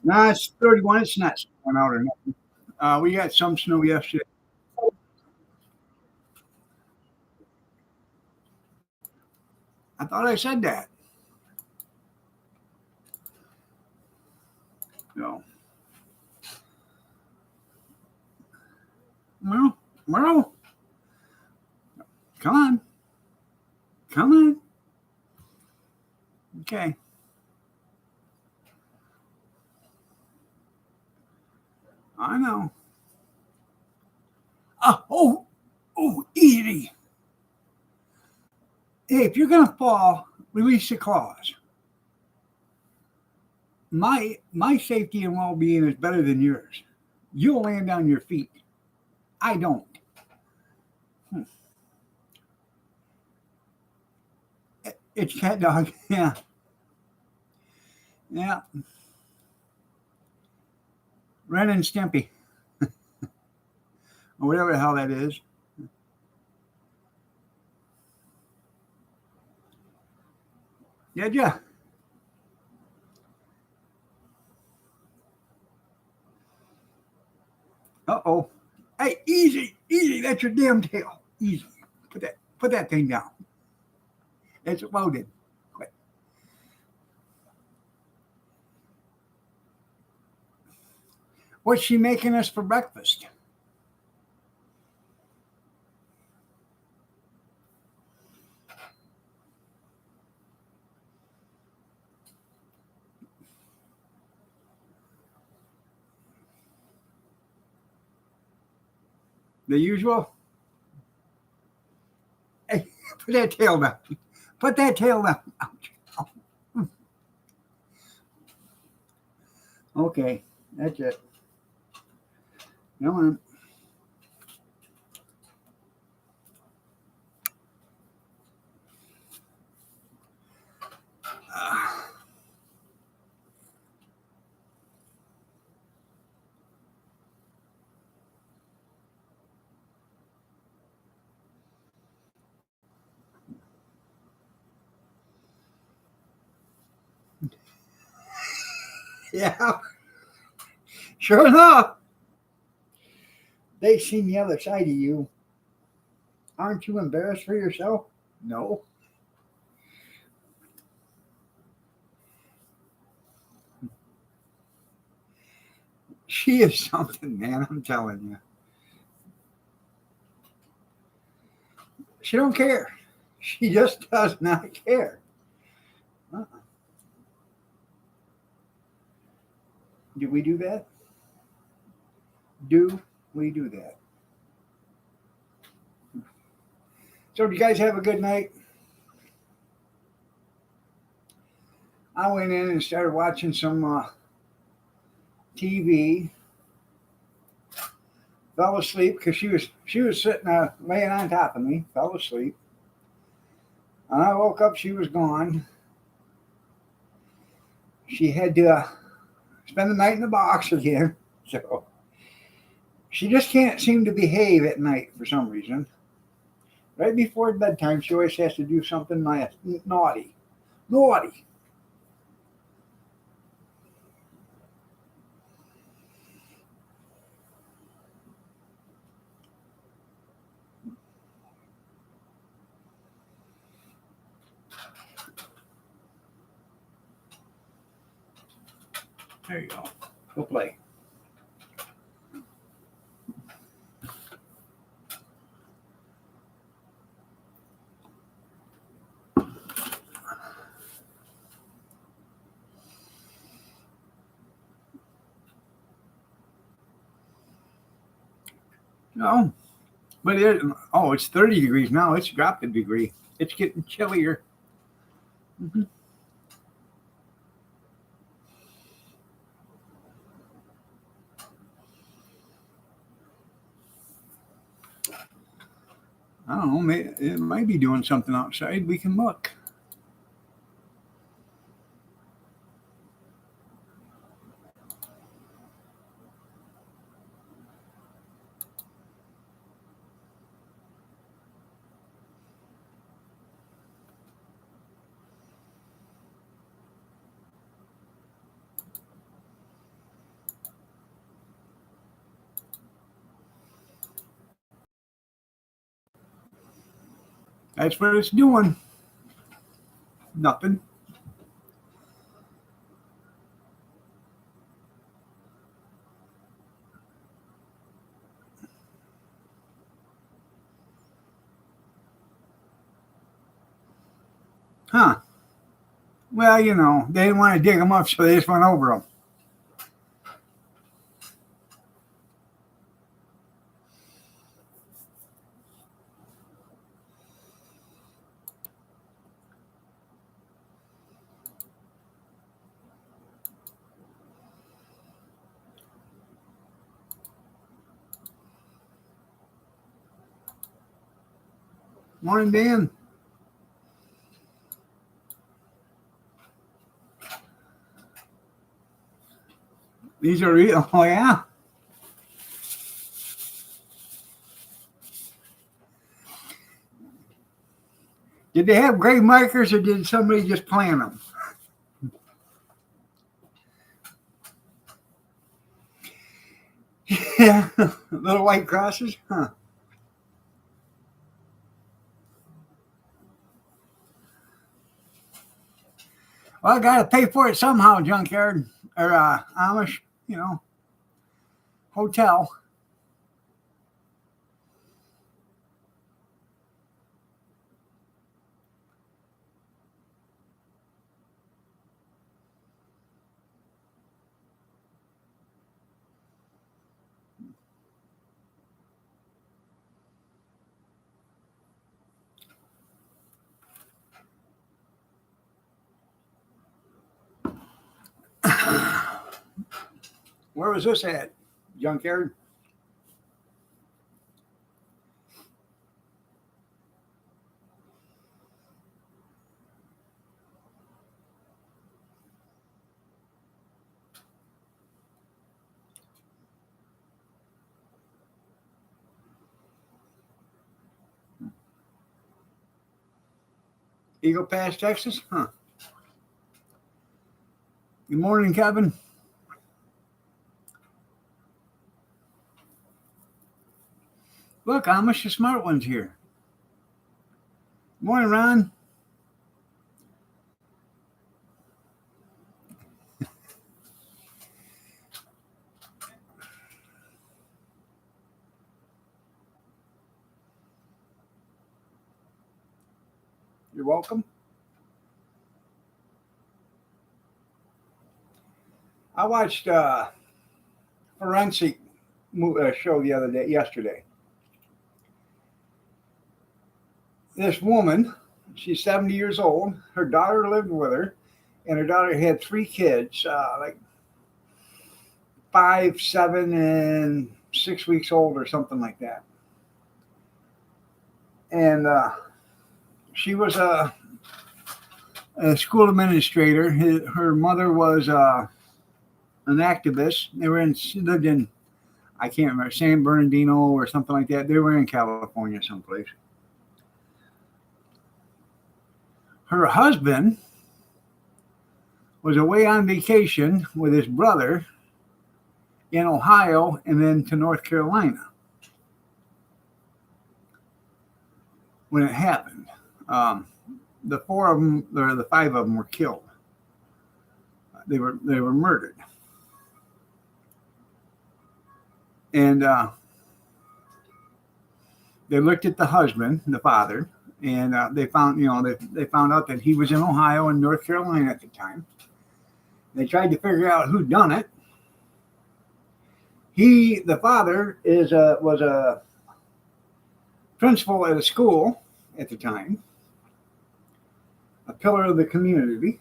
Nah, it's 31. It's not snowing out or nothing. We got some snow yesterday. I thought I said that. No. Well, come on. Come on. Okay. I know. Easy. Hey, if you're going to fall, release the claws. My safety and well being is better than yours. You'll land on your feet. I don't. It's cat dog. Yeah. Yeah. Ren and Stimpy. Or whatever the hell that is. Yeah. Uh-oh. Hey, easy. That's your damn tail. Easy. Put that thing down. It's loaded. Quick. What's she making us for breakfast? The usual? Hey, put that tail down. Put that tail down. Ouch. Okay, that's it. Come on. Yeah, sure enough. They seen the other side of you. Aren't you embarrassed for yourself? No. She is something, man. I'm telling you. She don't care. She just does not care. Uh-uh. Do we do that? Do we do that? So, do you guys have a good night? I went in and started watching some TV. Fell asleep because she was sitting laying on top of me. Fell asleep. And I woke up. She was gone. She had to spend the night in the box again. So she just can't seem to behave at night for some reason. Right before bedtime, she always has to do something naughty. Naughty. There you go. Go play. No, but it's 30 degrees now. It's dropped a degree. It's getting chillier. Mhm. I don't know. It might be doing something outside. We can look. That's what it's doing. Nothing. Huh. Well, you know, they didn't want to dig them up, so they just went over them. Morning, Dan. These are real. Oh, yeah. Did they have grave markers, or did somebody just plant them? Yeah. Little white crosses? Huh. Well, I got to pay for it somehow, junkyard. Or Amish, you know, hotel. Where was this at? Junkyard? Eagle Pass, Texas? Huh. Good morning, Kevin. Look, Amish, the smart ones here. Morning, Ron. You're welcome. I watched Forensic show yesterday. This woman, she's 70 years old. Her daughter lived with her, and her daughter had 3 kids, like 5, 7, and 6 weeks old, or something like that. And she was a school administrator. Her mother was an activist. She lived in, I can't remember, San Bernardino or something like that. They were in California someplace. Her husband was away on vacation with his brother in Ohio and then to North Carolina when it happened. The 4 of them, or the 5 of them, were killed. They were murdered. And they looked at the husband, the father, and they found, they found out that he was in Ohio and North Carolina at the time. They tried to figure out who done it. The father, was a principal at a school at the time, a pillar of the community.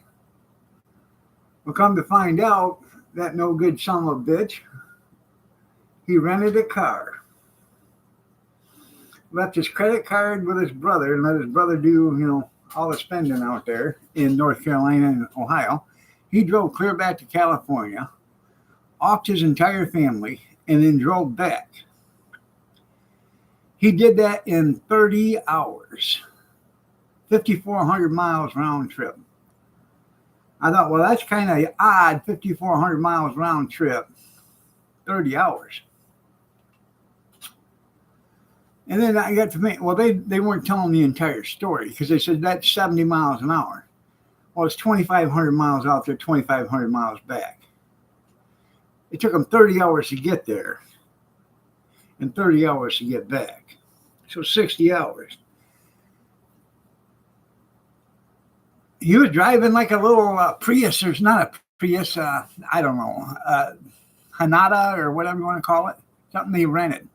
We'll come to find out that no good son of a bitch, he rented a car, left his credit card with his brother, and let his brother do, all the spending out there in North Carolina and Ohio. He drove clear back to California, offed his entire family, and then drove back. He did that in 30 hours, 5,400 miles round trip. I thought, well, that's kind of odd, 5,400 miles round trip, 30 hours. And then I got to me. Well, they weren't telling the entire story because they said that's 70 miles an hour. Well, it's 2,500 miles out there, 2,500 miles back. It took them 30 hours to get there and 30 hours to get back. So 60 hours. He was driving like a little Prius. There's not a Prius, I don't know, Hanada or whatever you want to call it. Something they rented.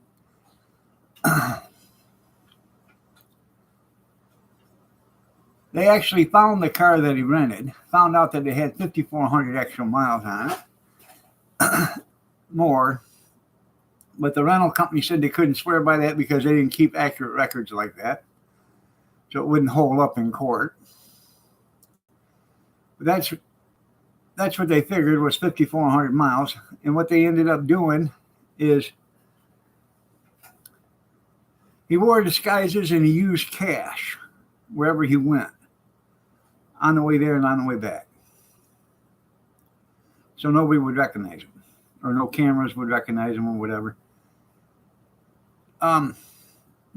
They actually found the car that he rented, found out that it had 5,400 extra miles on it, more. But the rental company said they couldn't swear by that because they didn't keep accurate records like that. So it wouldn't hold up in court. But that's what they figured was 5,400 miles. And what they ended up doing is he wore disguises and he used cash wherever he went, on the way there and on the way back. So nobody would recognize him, or no cameras would recognize him or whatever.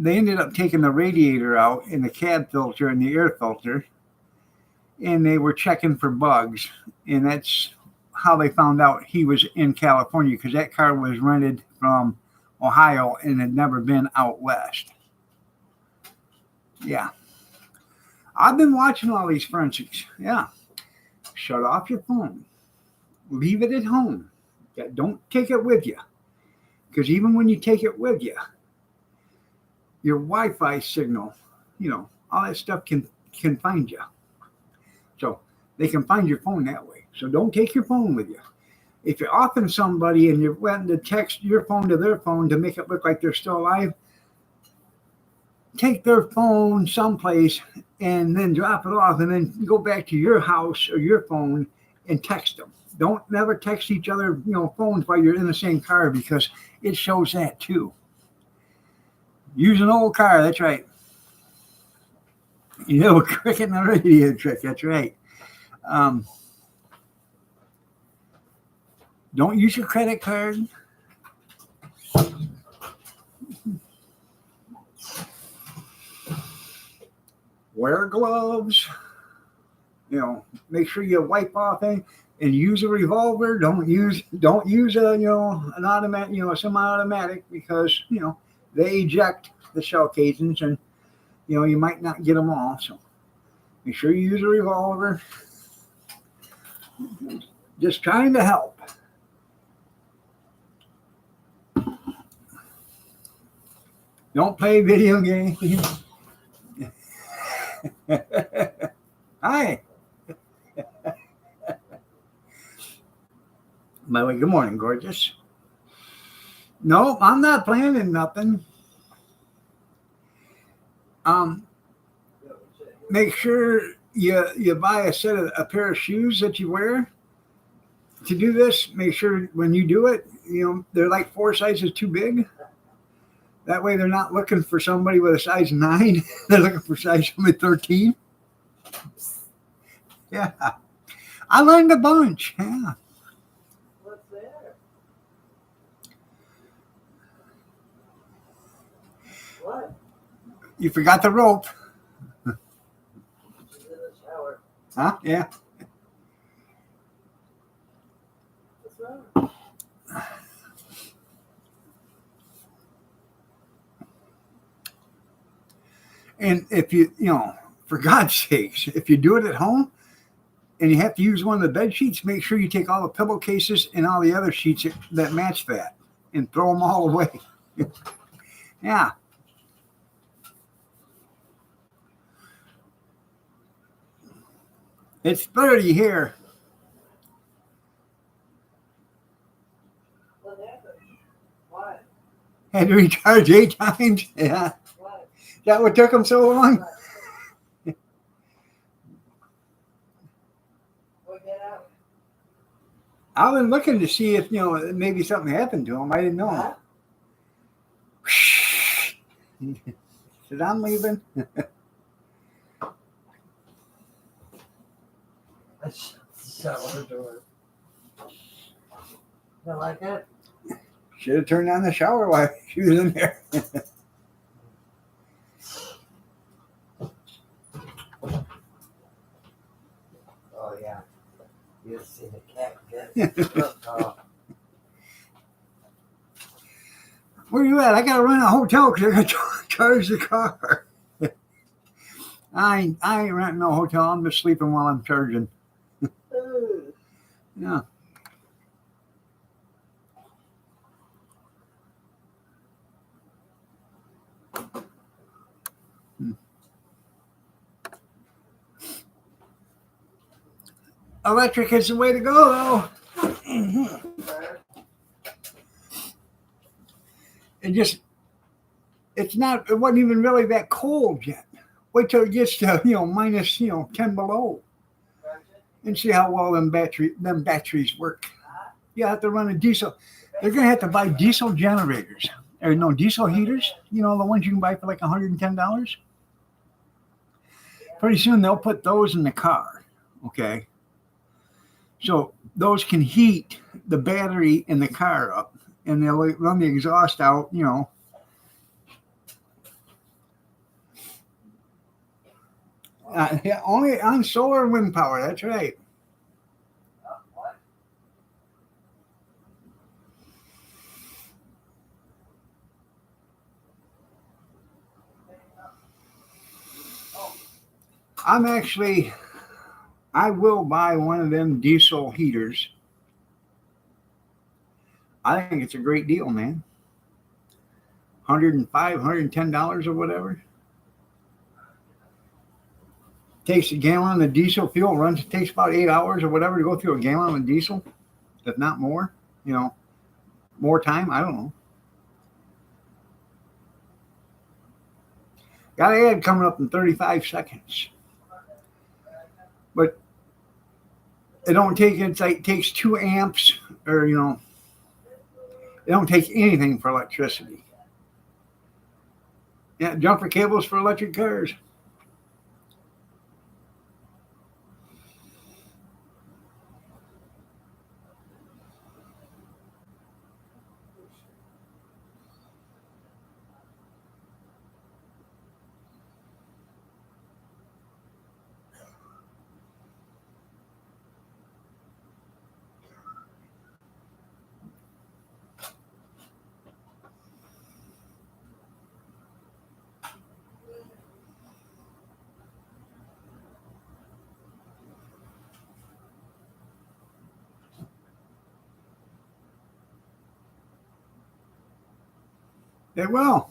They ended up taking the radiator out and the cab filter and the air filter, and they were checking for bugs. And that's how they found out he was in California, because that car was rented from Ohio and had never been out west. Yeah. I've been watching all these forensics. Yeah. Shut off your phone. Leave it at home. Don't take it with you. Because even when you take it with you, your Wi-Fi signal, all that stuff can find you. So they can find your phone that way. So don't take your phone with you. If you're offing somebody and you're wanting to text your phone to their phone to make it look like they're still alive, take their phone someplace and then drop it off and then go back to your house or your phone and text them. Don't never text each other, phones while you're in the same car, because it shows that too. Use an old car, that's right. A cricket and a radio trick, that's right. Don't use your credit card. Wear gloves. Make sure you wipe off and use a revolver. Don't use an automatic, a semi-automatic, because they eject the shell casings and you might not get them all. So make sure you use a revolver. Just trying to help. Don't play video games. Hi. By the way, good morning, gorgeous. No, I'm not planning nothing. Make sure you buy a pair of shoes that you wear. To do this, make sure when you do it, they're like 4 sizes too big. That way they're not looking for somebody with a size 9. They're looking for size 13. Yeah. I learned a bunch. Yeah. What's there? What? You forgot the rope. She's in the shower. Huh? Yeah. What's wrong? And if you, for God's sakes, if you do it at home and you have to use one of the bed sheets, make sure you take all the pillowcases and all the other sheets that match that and throw them all away. Yeah. It's 30 here. What happened? Why? Had to recharge 8 times. Yeah. Why? Is that what took them so long? Well, get out. I've been looking to see if, maybe something happened to him. I didn't know. Huh? Said, I'm leaving. I shut the shower door. You like it? Should have turned on the shower while she was in there. You see the cat get Where you at? I gotta run a hotel because I gotta charge the car. I ain't renting no hotel. I'm just sleeping while I'm charging. Yeah. Electric is the way to go, though. It wasn't even really that cold yet. Wait till it gets to, minus, 10 below. And see how well them batteries work. You have to run a diesel. They're going to have to buy diesel generators. Or no, diesel heaters. The ones you can buy for like $110. Pretty soon they'll put those in the car. Okay. So those can heat the battery in the car up. And they'll run the exhaust out, yeah, only on solar and wind power. That's right. I will buy one of them diesel heaters. I think it's a great deal, man. $105, $110 or whatever. Takes a gallon of diesel fuel, takes about 8 hours or whatever to go through a gallon of diesel, if not more. More time. I don't know. Got an ad coming up in 35 seconds. But it don't take, it takes 2 amps or, it don't take anything for electricity. Yeah, jumper cables for electric cars. They will.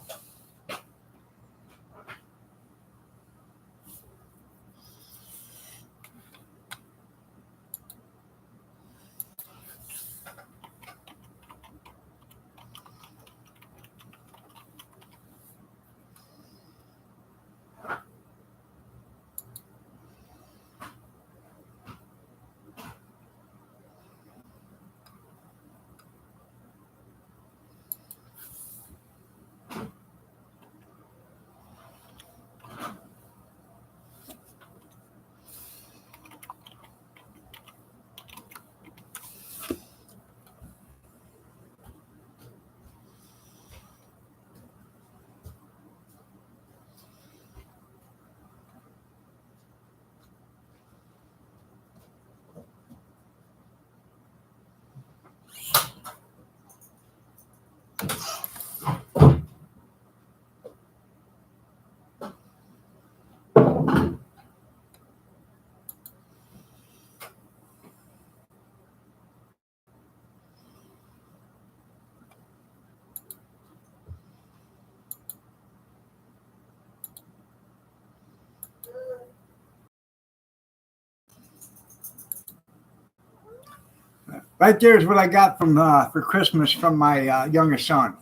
Right there is what I got from for Christmas from my youngest son.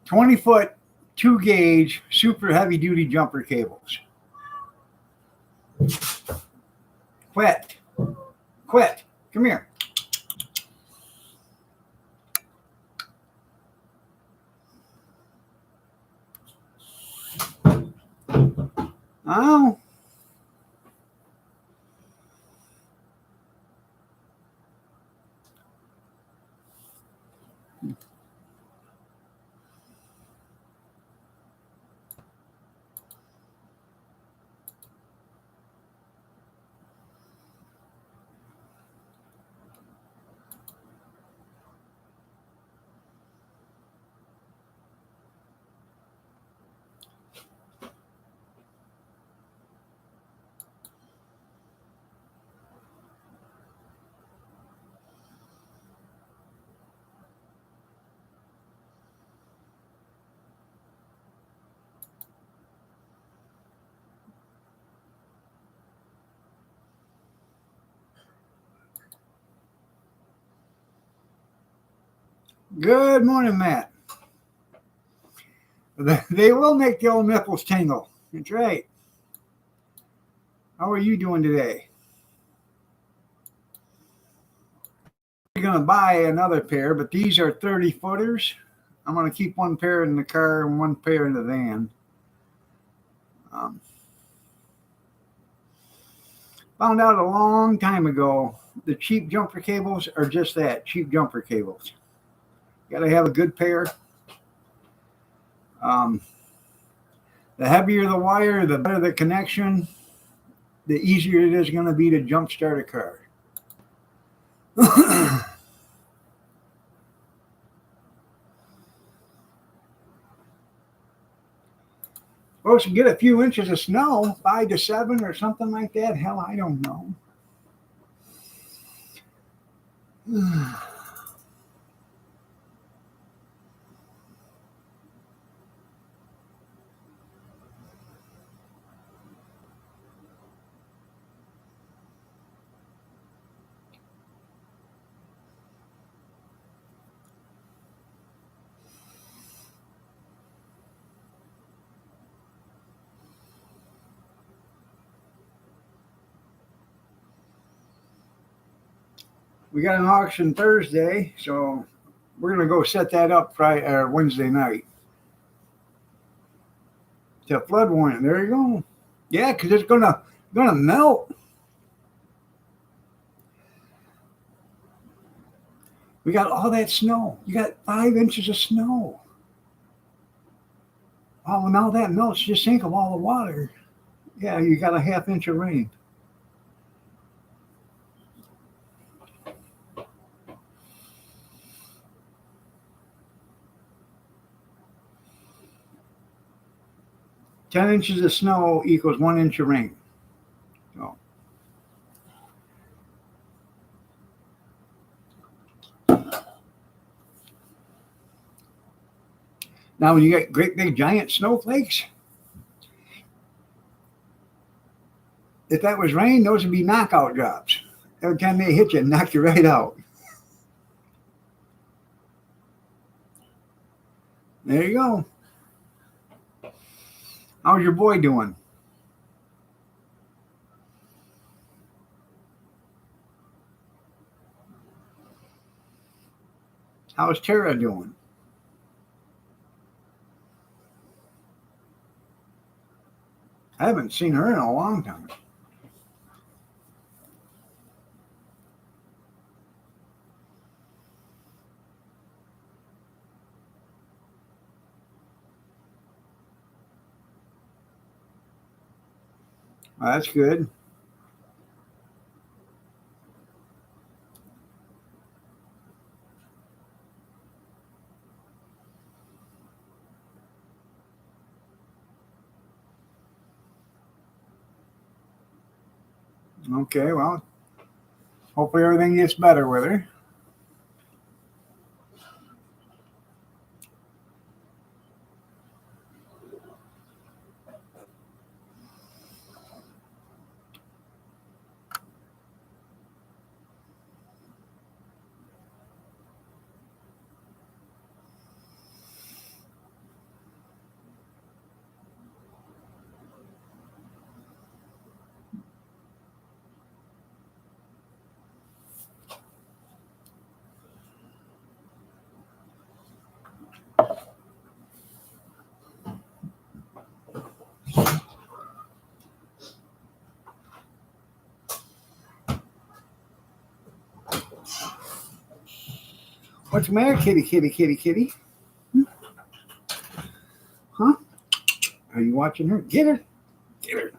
20-foot, 2-gauge, super heavy duty jumper cables. Quit. Come here. Oh. Good morning, Matt. They will make the old nipples tingle. That's right. How are you doing today? We're going to buy another pair, but these are 30 footers. I'm going to keep one pair in the car and one pair in the van. Um, Found out a long time ago the cheap jumper cables are just that, cheap jumper cables. You got to have a good pair. Um, the heavier the wire, the better the connection, the easier it is going to be to jump start a car. Supposed to get a few inches of snow, 5 to 7 or something like that. Hell, I don't know. We got an auction Thursday, so we're gonna go set that up Friday or Wednesday night. To flood warning. There you go. Yeah, because it's gonna melt. We got all that snow. You got 5 inches of snow. Oh, when all that melts, just think of all the water. Yeah, you got a half inch of rain. $10 of snow equals 1 inch of rain. So. Now, when you get great big giant snowflakes, if that was rain, those would be knockout drops. Every time they hit you, knock you right out. There you go. How's your boy doing? How's Tara doing? I haven't seen her in a long time. Well, that's good. Okay, well, hopefully everything gets better with her. What's the matter, kitty, kitty, kitty, kitty? Huh? Are you watching her? Get her. Get her.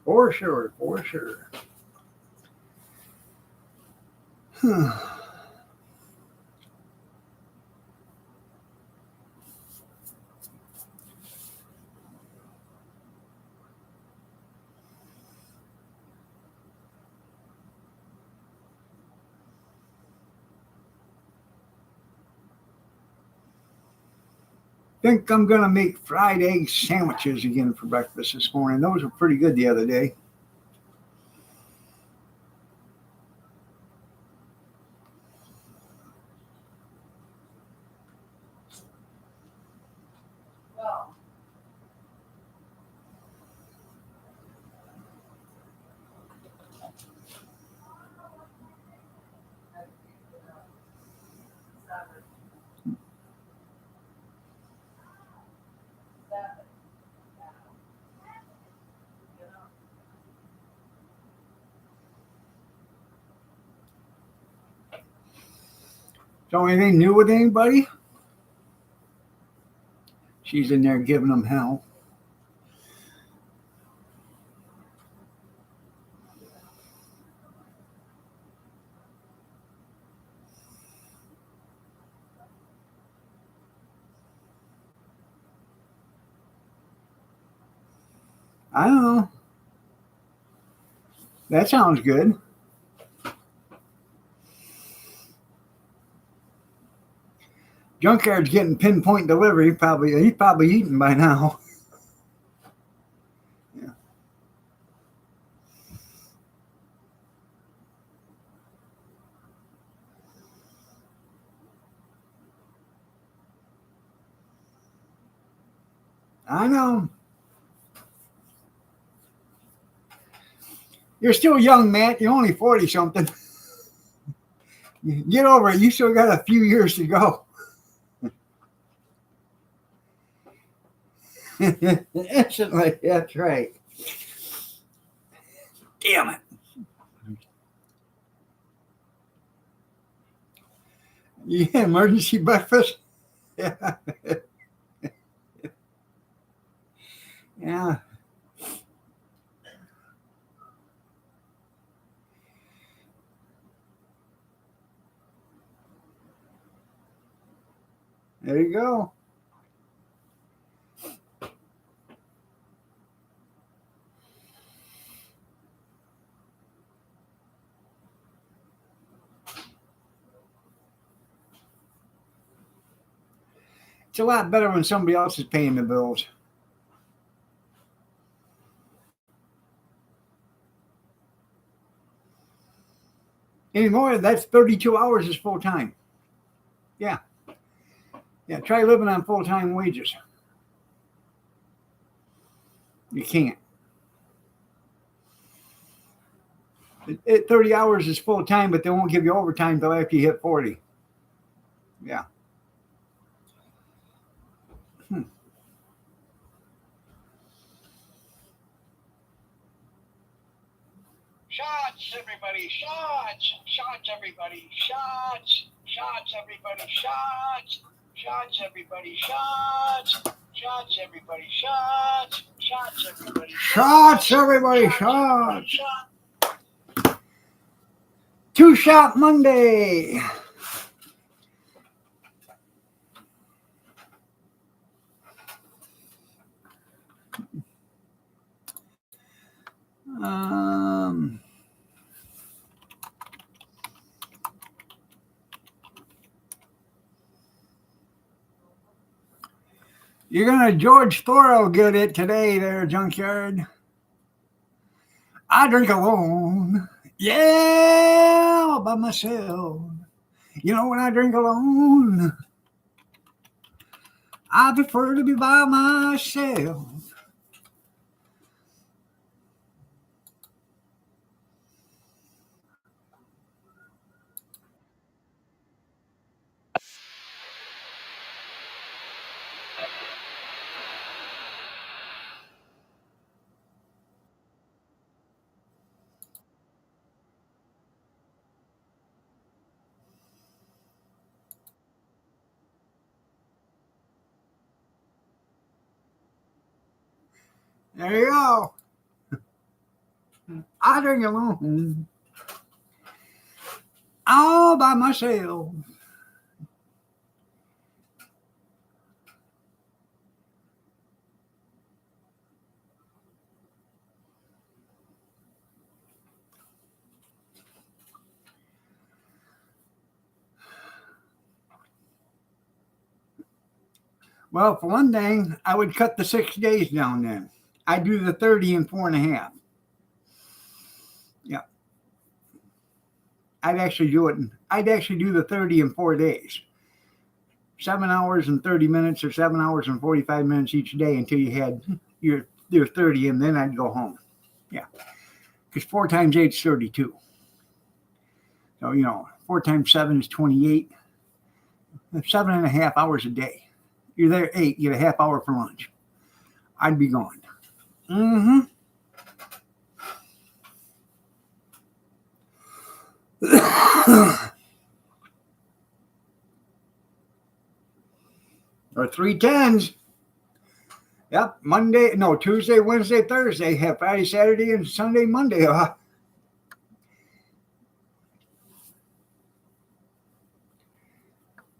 For sure, for sure. Think I'm gonna make fried egg sandwiches again for breakfast this morning. Those were pretty good the other day. So anything new with anybody? She's in there giving them hell. I don't know. That sounds good. Junkyard's getting pinpoint delivery. He's probably eating by now. Yeah. I know. You're still young, Matt. You're only 40 something. Get over it. You still got a few years to go. Instantly, that's right. Damn it. Yeah, emergency breakfast. Yeah. Yeah. There you go. It's a lot better when somebody else is paying the bills. Anymore, that's 32 hours is full time. Yeah. Yeah, try living on full time wages. You can't. 30 hours is full time, but they won't give you overtime until after you hit 40. Yeah. Shots, everybody, shots, shots, everybody, shots, shots, everybody, shots, shots, everybody, shots, shots, everybody, shots, shots, everybody, shots, everybody, shots. Two Shot Monday. You're gonna George Thorogood it today, there, Junkyard. I drink alone. Yeah, all by myself. You know, when I drink alone, I prefer to be by myself. There you go. I drink alone. All by myself. Well, for one thing, I would cut the 6 days down then. I'd do the 30 in 4.5. Yeah. I'd actually do it. I'd actually do the 30 in 4 days. 7 hours and 30 minutes or 7 hours and 45 minutes each day until you had your 30, and then I'd go home. Yeah. Because 4 times 8 is 32. So, 4 times 7 is 28. 7.5 hours a day. You're there 8, you get a half hour for lunch. I'd be gone. Mm-hmm. Or 3 10s. Yep. Tuesday, Wednesday, Thursday. Have Friday, Saturday, and Sunday, Monday off.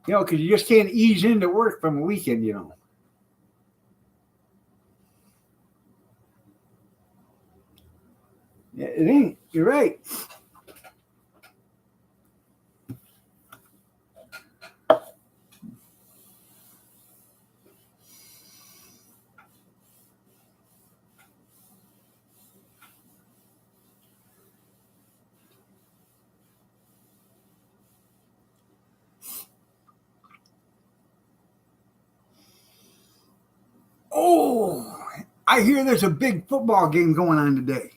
Because you just can't ease into work from a weekend, Yeah, it ain't. You're right. Oh, I hear there's a big football game going on today.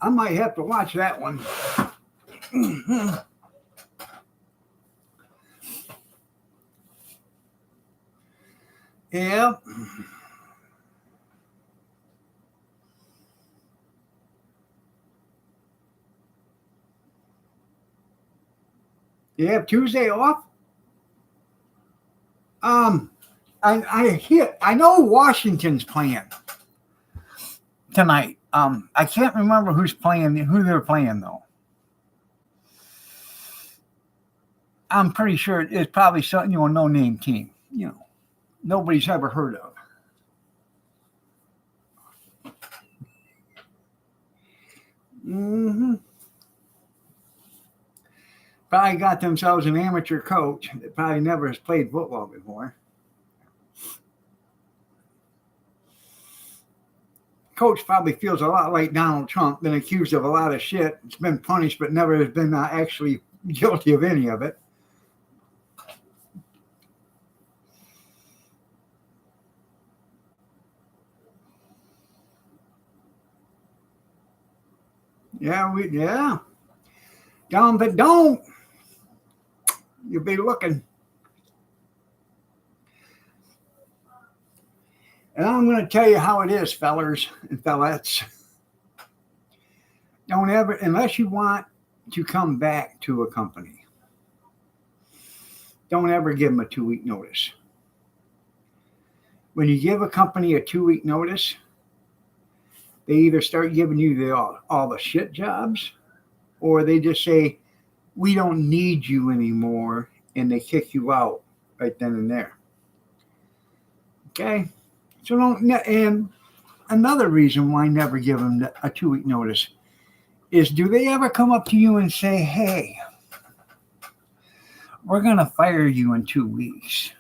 I might have to watch that one. Yeah. You have Tuesday off? I know Washington's playing tonight. I can't remember who they're playing though. I'm pretty sure it's probably something no name team. Nobody's ever heard of. Mm-hmm. Probably got themselves an amateur coach that probably never has played football before. Coach probably feels a lot like Donald Trump, been accused of a lot of shit. It's been punished, but never has been actually guilty of any of it. Yeah. Tell them if it don't, you'll be looking. And I'm going to tell you how it is, fellers and fellettes. Don't ever, unless you want to come back to a company, don't ever give them a 2-week notice. When you give a company a 2-week notice, they either start giving you all the shit jobs, or they just say, we don't need you anymore, and they kick you out right then and there. Okay? So and another reason why never give them a 2-week notice is, do they ever come up to you and say, hey, we're going to fire you in 2 weeks.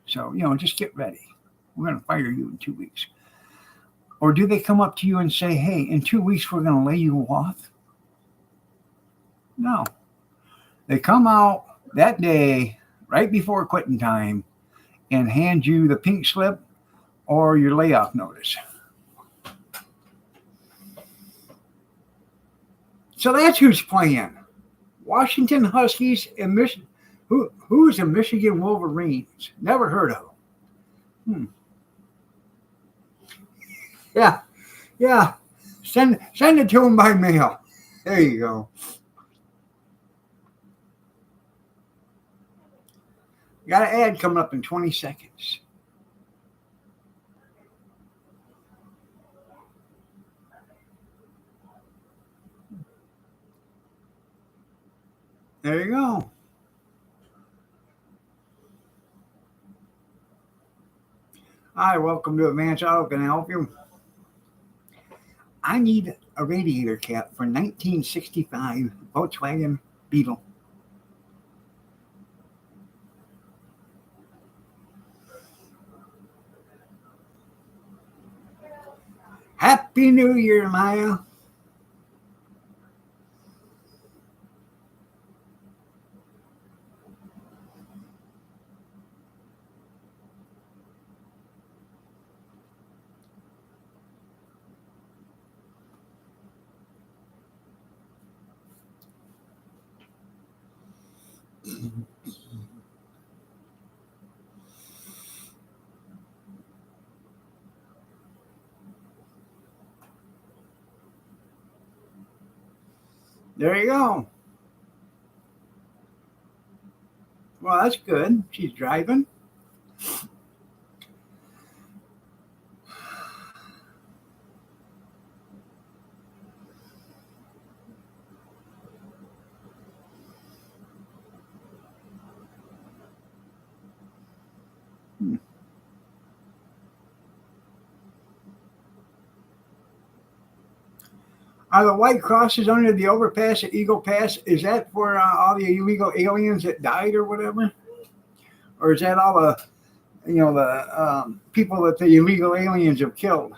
So, just get ready. We're going to fire you in 2 weeks. Or do they come up to you and say, hey, in 2 weeks, we're going to lay you off? No. They come out that day, right before quitting time, and hand you the pink slip or your layoff notice. So that's who's playing. Washington Huskies and who's the Michigan Wolverines? Never heard of them. Yeah. Send it to them by mail. There you go. Got an ad coming up in 20 seconds. There you go. Hi, welcome to Advanced Auto. Can I help you? I need a radiator cap for 1965 Volkswagen Beetle. Happy New Year, Maya. There you go. Well, that's good. She's driving. Are the white crosses under the overpass at Eagle Pass? Is that for all the illegal aliens that died or whatever, or is that all the people that the illegal aliens have killed?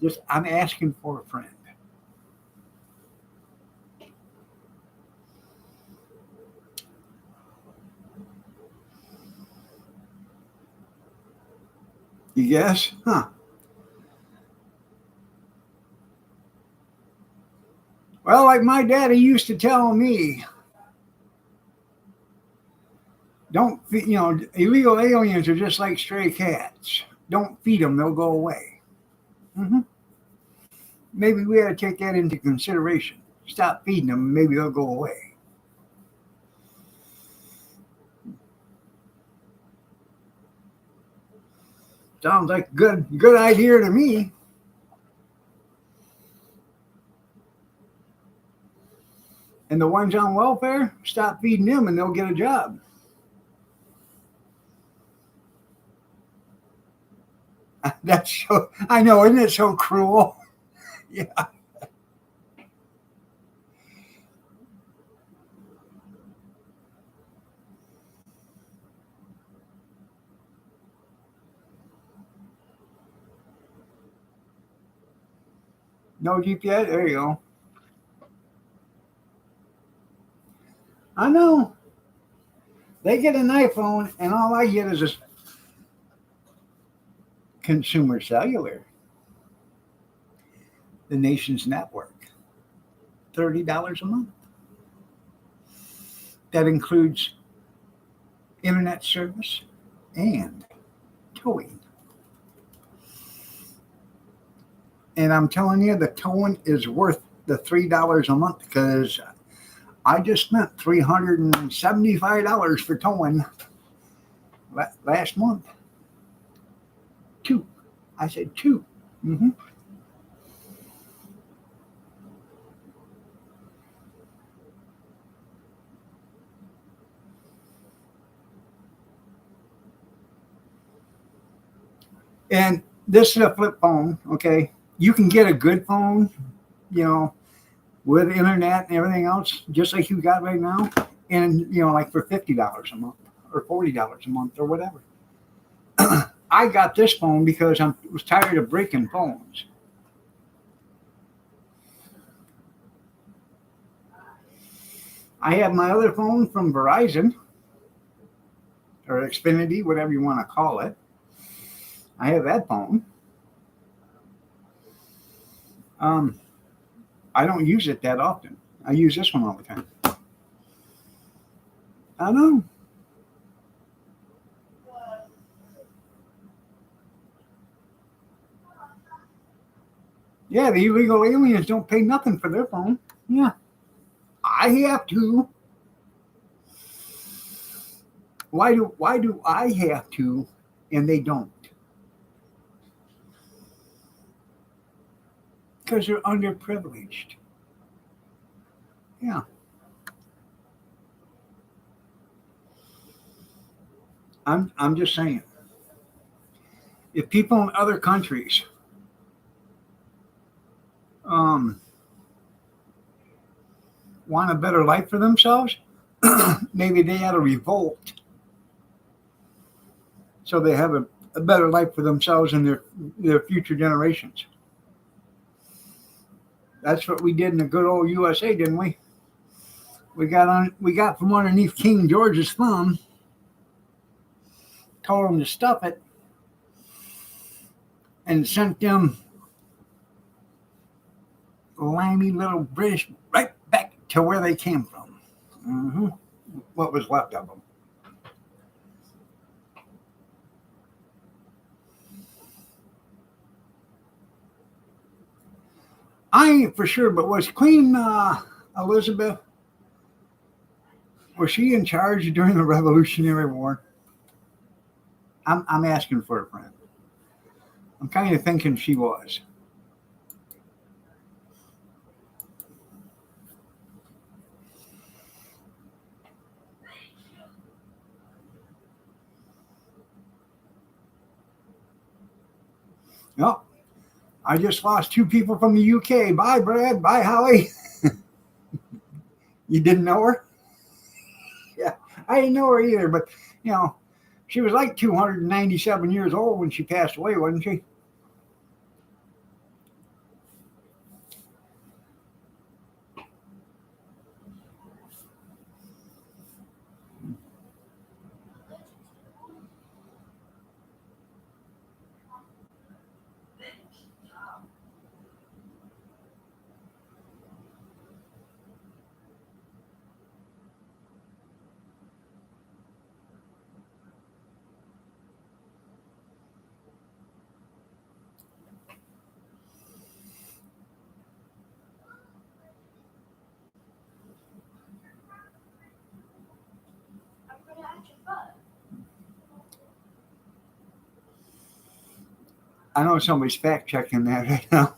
Just I'm asking for a friend. You guess? Huh. Well, like my daddy used to tell me, don't feed, illegal aliens are just like stray cats. Don't feed them; they'll go away. Mm-hmm. Maybe we ought to take that into consideration. Stop feeding them; maybe they'll go away. Sounds like a good idea to me. And the ones on welfare, stop feeding them and they'll get a job. That's so, I know, isn't it so cruel? Yeah. No GPS? There you go. I know. They get an iPhone and all I get is a consumer cellular. The nation's network. $30 a month. That includes internet service and towing. And I'm telling you, the towing is worth the $3 a month because I just spent $375 for towing last month. Two. I said two. Mm-hmm. And this is a flip phone, okay? You can get a good phone, with internet and everything else, just like you got right now, and like for $50 a month or $40 a month or whatever. I got this phone because I was tired of breaking phones. I have my other phone from Verizon or Xfinity, whatever you want to call it. I have that phone. I don't use it that often. I use this one all the time. I know. Yeah, the illegal aliens don't pay nothing for their phone. Yeah. I have to. Why do I have to and they don't? Because they're underprivileged. Yeah. I'm just saying. If people in other countries want a better life for themselves, maybe they had a revolt so they have a better life for themselves and their future generations. That's what we did in the good old USA, didn't we? We got from underneath King George's thumb, told him to stuff it, and sent them limey little British right back to where they came from. What was left of them. I ain't for sure, but was Queen Elizabeth, was she in charge during the Revolutionary War? I'm asking for a friend. I'm kind of thinking she was. Nope. I just lost 2 people from the UK. Bye, Brad. Bye, Holly. You didn't know her? Yeah, I didn't know her either, but, she was like 297 years old when she passed away, wasn't she? I know somebody's fact checking that right now.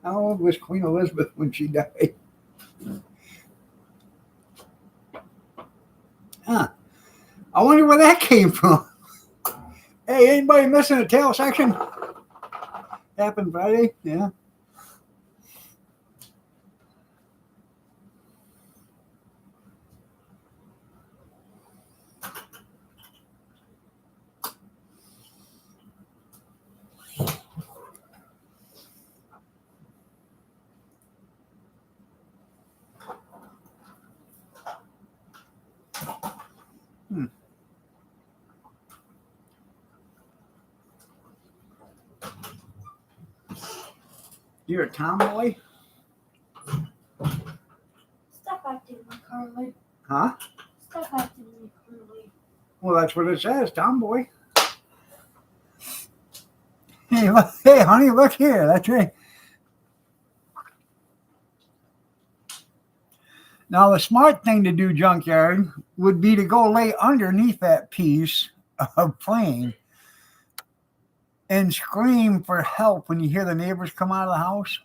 How old was Queen Elizabeth when she died? Huh. I wonder where that came from. Hey, anybody missing a tail section? Happened Friday? Yeah. You're a tomboy? Stop acting like Carly. Huh? Stop acting like Carly. Well, that's what it says, tomboy. Hey, look, hey, honey, look here. That's right. Now, the smart thing to do, Junkyard, would be to go lay underneath that piece of plane and scream for help when you hear the neighbors come out of the house.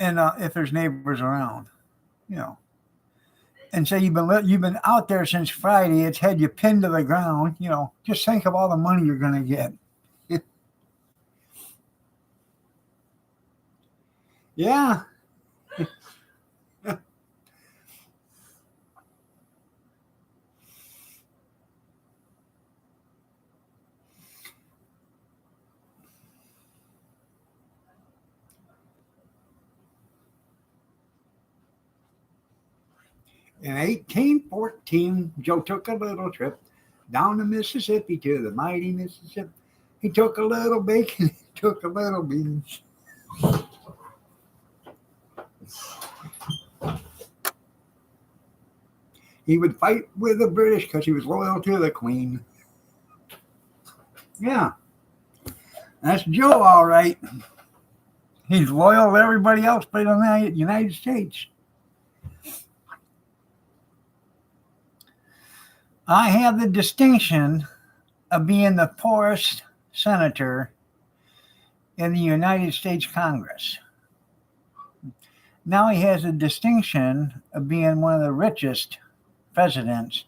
And if there's neighbors around, and say you've been out there since Friday, it's had you pinned to the ground, just think of all the money you're going to get. Yeah. In 1814, Joe took a little trip down the Mississippi to the mighty Mississippi. He took a little bacon, he took a little beans. He would fight with the British because he was loyal to the Queen. Yeah, that's Joe, all right. He's loyal to everybody else but in the United States. I have the distinction of being the poorest senator in the United States Congress. Now he has the distinction of being one of the richest presidents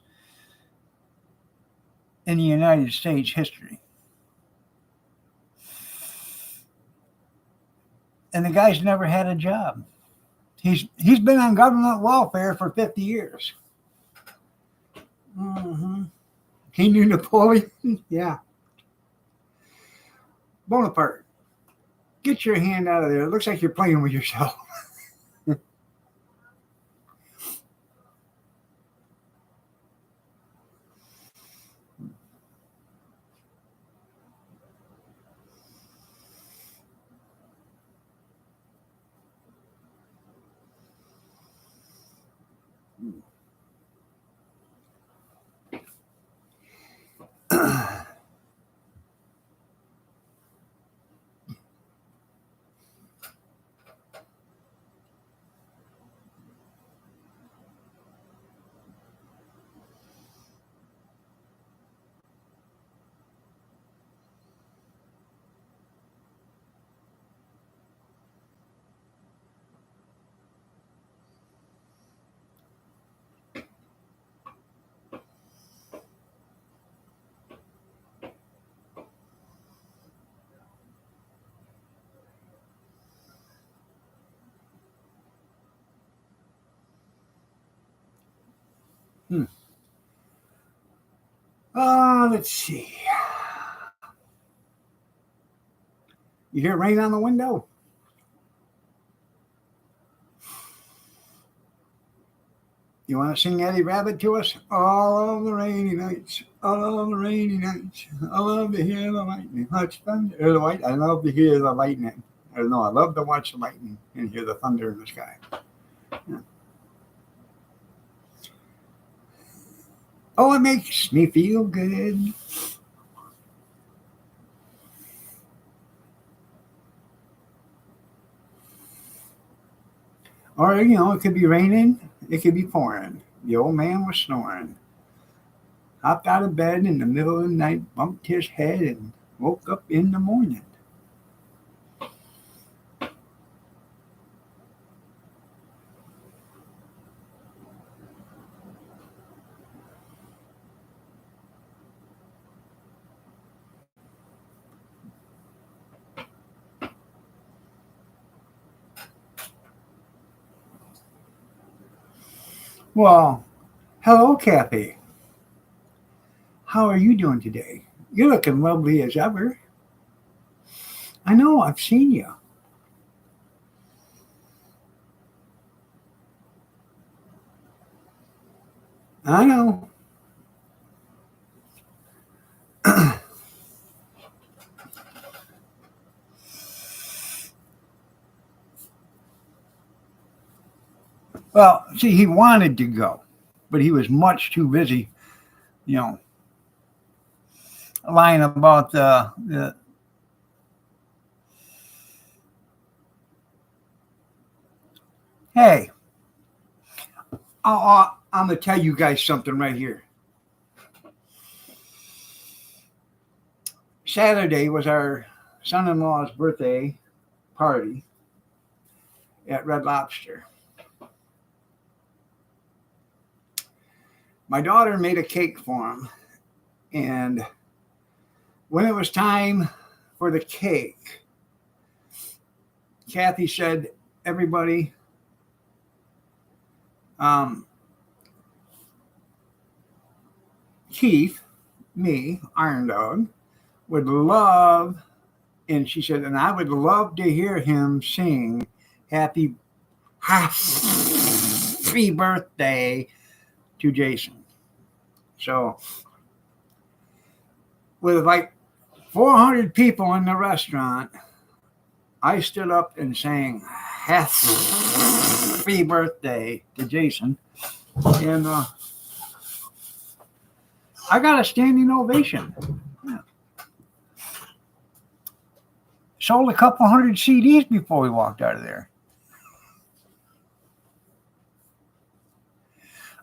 in the United States history. And the guy's never had a job. He's been on government welfare for 50 years. He knew Napoleon. Yeah. Bonaparte. Get your hand out of there. It looks like you're playing with yourself. Let's see. You hear rain on the window? You want to sing Eddie Rabbit to us? All of the rainy nights, all of the rainy nights. I love to hear the lightning. Much thunder. Or the white. I love to hear the lightning. I don't know. I love to watch the lightning and hear the thunder in the sky. Yeah. Oh, it makes me feel good. Or, it could be raining. It could be pouring. The old man was snoring. Hopped out of bed in the middle of the night, bumped his head, and woke up in the morning. Well, hello, Kathy. How are you doing today? You're looking lovely as ever. I know, I've seen you. I know. Well, see, he wanted to go, but he was much too busy, lying about the hey, I'm going to tell you guys something right here. Saturday was our son-in-law's birthday party at Red Lobster. My daughter made a cake for him, and when it was time for the cake, Kathy said, everybody, Keith, me, Iron Dog, would love, and she said, and I would love to hear him sing happy birthday to Jason. So, with like 400 people in the restaurant, I stood up and sang happy birthday to Jason. And I got a standing ovation. Yeah. Sold a couple hundred CDs before we walked out of there.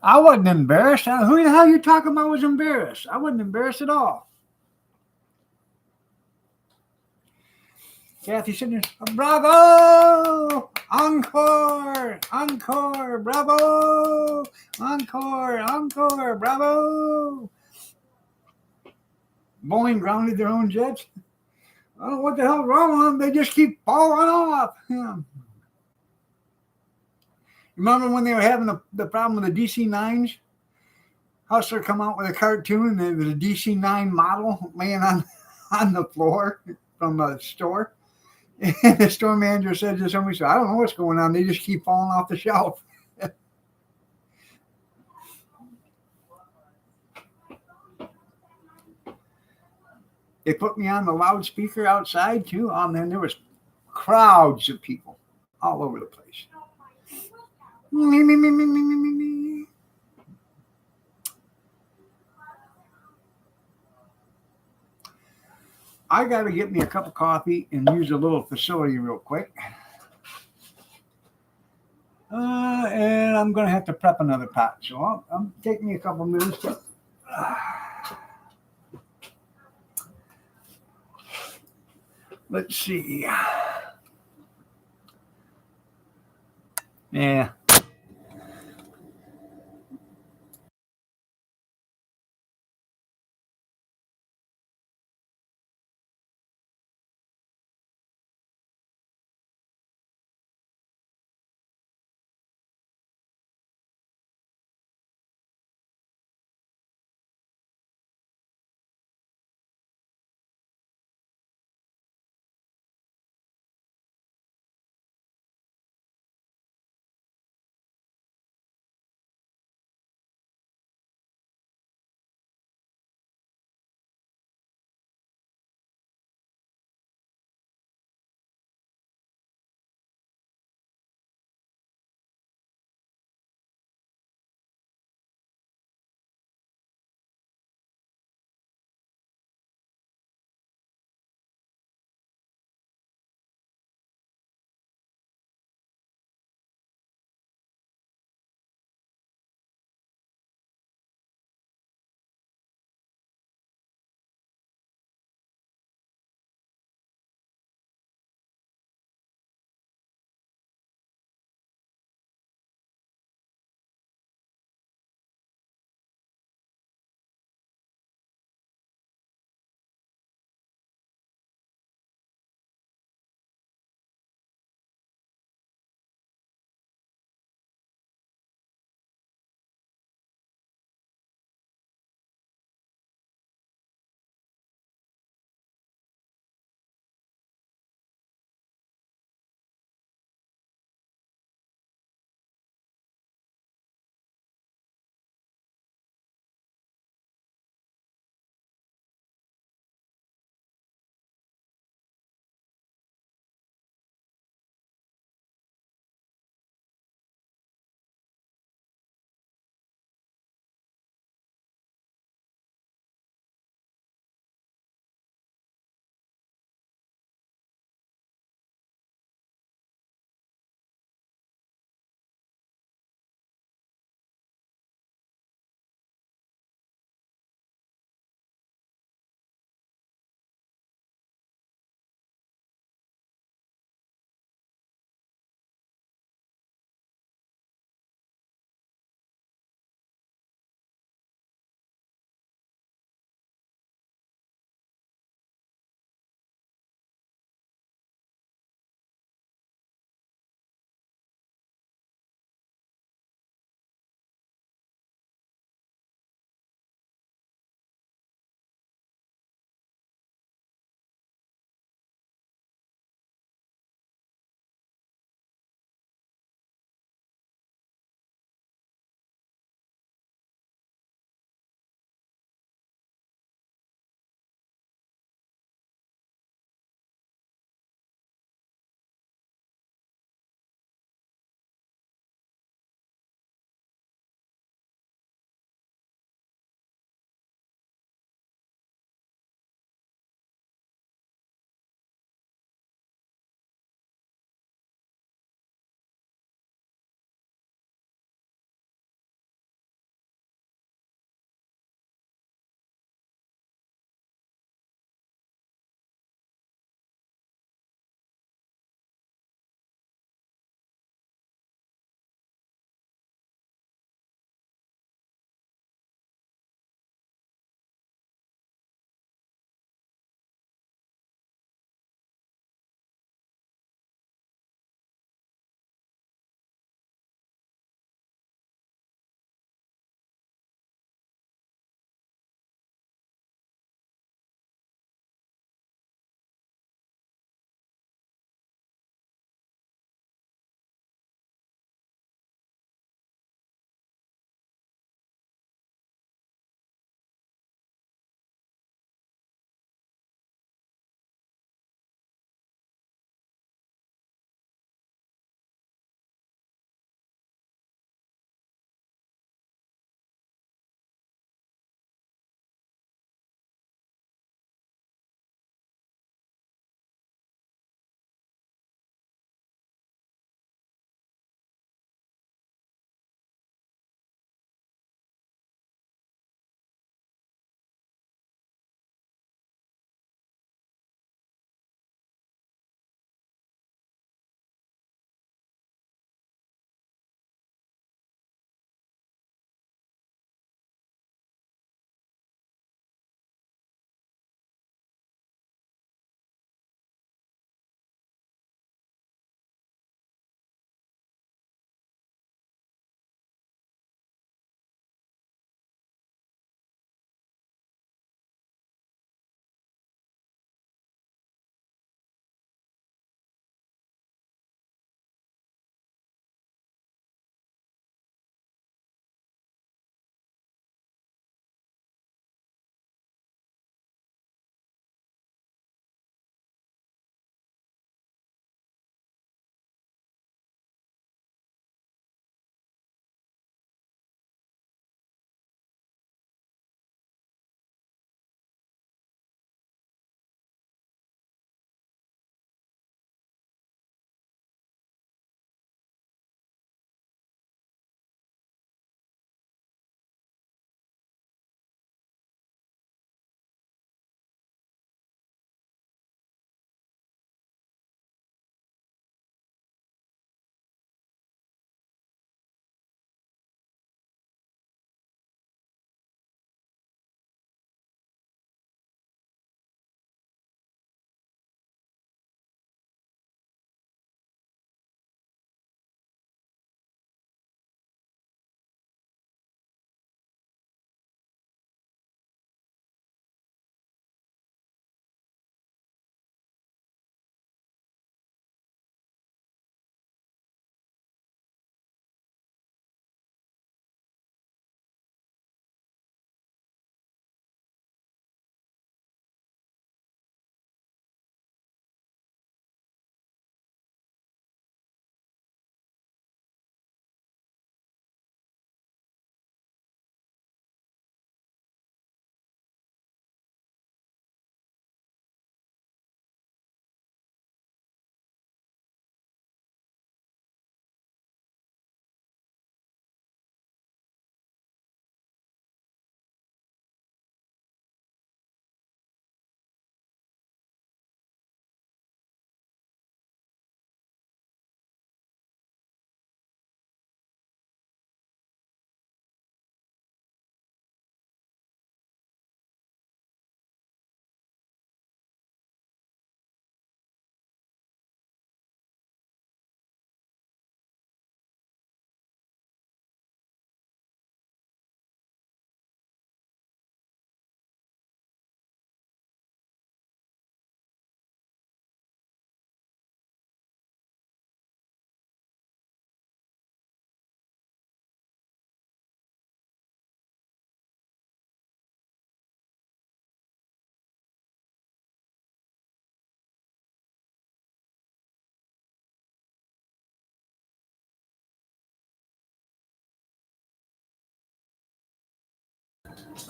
I wasn't embarrassed. Who the hell you talking about was embarrassed? I wasn't embarrassed at all. Kathy said, bravo, encore, encore, bravo, encore, encore, bravo. Boeing grounded their own jets. I don't know what the hell's wrong with them. They just keep falling off. Yeah. Remember when they were having the problem with the DC-9s? Hustler come out with a cartoon, and there was a DC-9 model laying on the floor from a store. And the store manager said to somebody, so I don't know what's going on. They just keep falling off the shelf. They put me on the loudspeaker outside too. Oh man, there was crowds of people all over the place. Me, me, me, me, me, me, me, me. I got to get me a cup of coffee and use a little facility real quick. And I'm going to have to prep another pot. So I'm taking me a couple minutes to. Let's see. Yeah.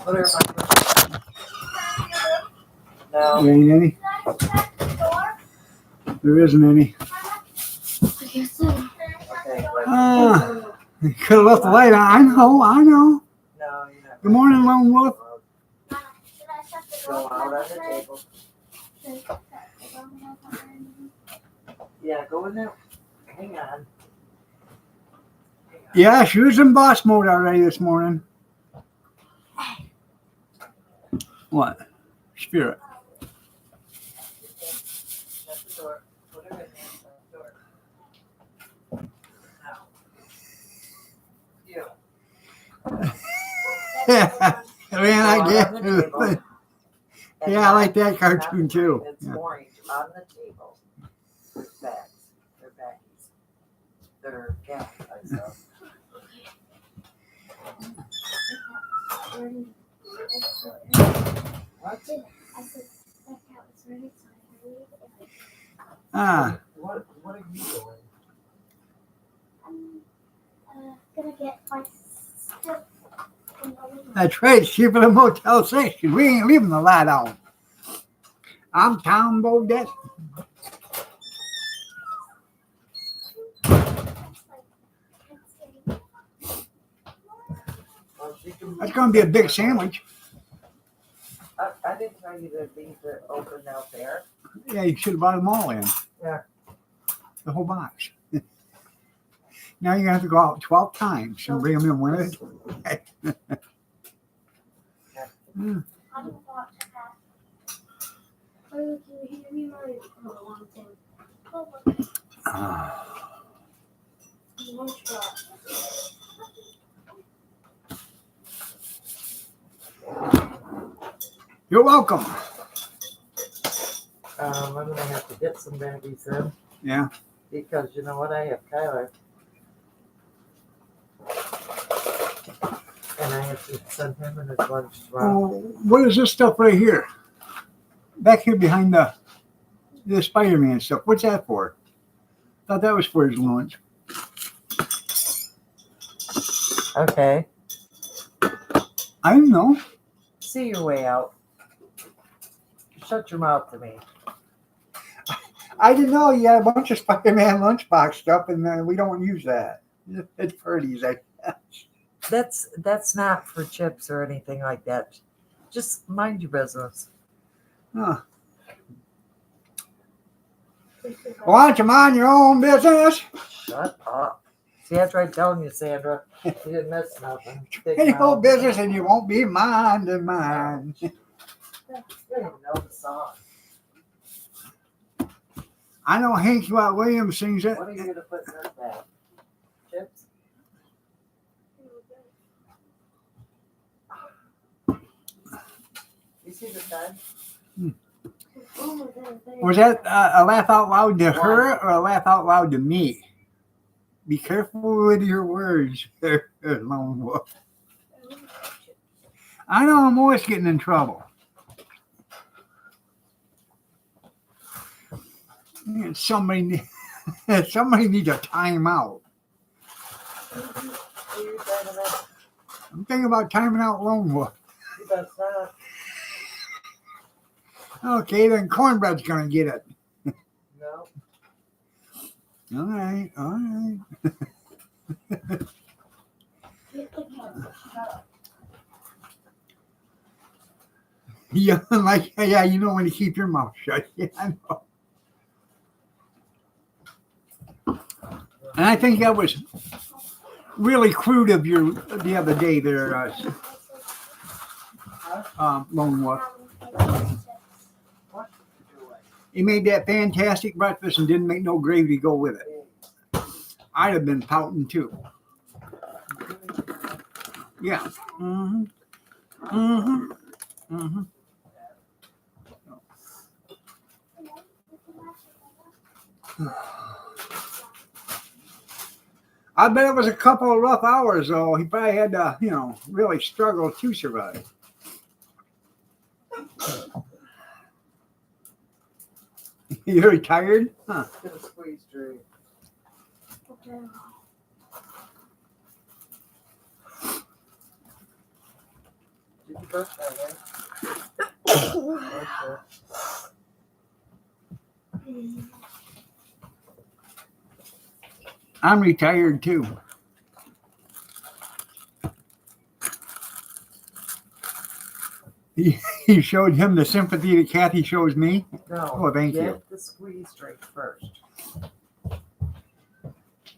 What are my No. There ain't any. There isn't any. I guess so. Okay, but Ah, you could have left the light on. I know. I know. no, you're not. Good morning, Lone Wolf. Go out on the table. Yeah, go in there. Hang on. Yeah, she was in boss mode already this morning. What? Spirit. Shut the door. Put her in there. Shut the door. Now. You. Yeah, man, I Go out get on the table. it. And Yeah, I like that not cartoon the too. green, It's Yeah. orange on the table. There's bags. They're baggies. They're gas. So. What? I said that cat was ready, so I hurried and Ah, What are you doing? I'm gonna get my stuff in the living room. that's right. It's cheaper than Motel 6. We ain't leaving the light on. I'm Tom Bodette. Well, she can- That's going to be a big sandwich. I didn't tell you that these are open out there. Yeah, you should have bought them all in. Yeah. The whole box. Now you're going to have to go out 12 times and bring them in one at a time. I don't watch that. Oh, can you hear me? Oh, one thing. Oh, look. Ah. Lunchbox. You're welcome. I'm gonna have to get some baggies in Yeah. because you know what? I have Kyler, and I have to send him in his lunch tomorrow. Oh, what is this stuff right here? Back here behind the Spider-Man stuff. What's that for? Thought that was for his lunch. Okay. I don't know. See your way out. Shut your mouth to me. I didn't know you had a bunch of Spider-Man lunchbox stuff, and we don't use that. It's Purdy's. That's not for chips or anything like that. Just mind your business. Huh. Why don't you mind your own business? Shut up. See, I tried telling you, Sandra. You didn't miss nothing. Big Any whole mouth. business, and you won't be minding mine. You don't even know the song. I know Hank Williams sings it. What are you gonna put in this bag? Chips? You see the time? Was that a laugh out loud to her or a laugh out loud to me? Be careful with your words, Lone Wolf. I know I'm always getting in trouble. Somebody needs a timeout. Who you trying to make? I'm thinking about timing out Lone Wolf. You better stop. Okay, then Cornbread's gonna get it. No. All right, all right. Yeah, like yeah, you know when to keep your mouth shut. Yeah, I know. And I think that was really crude of you the other day there, Lone Wolf. What? He made that fantastic breakfast and didn't make no gravy to go with it. I'd have been pouting too. Yeah. Mm-hmm. Mm-hmm. Mm-hmm. I bet it was a couple of rough hours though. He probably had to, really struggle to survive. You're tired? Huh. Get a squeeze drink. Did you brush that, right? Okay. I'm retired too. You showed him the sympathy that Kathy shows me. No, Oh, thank get you. the squeeze drink first.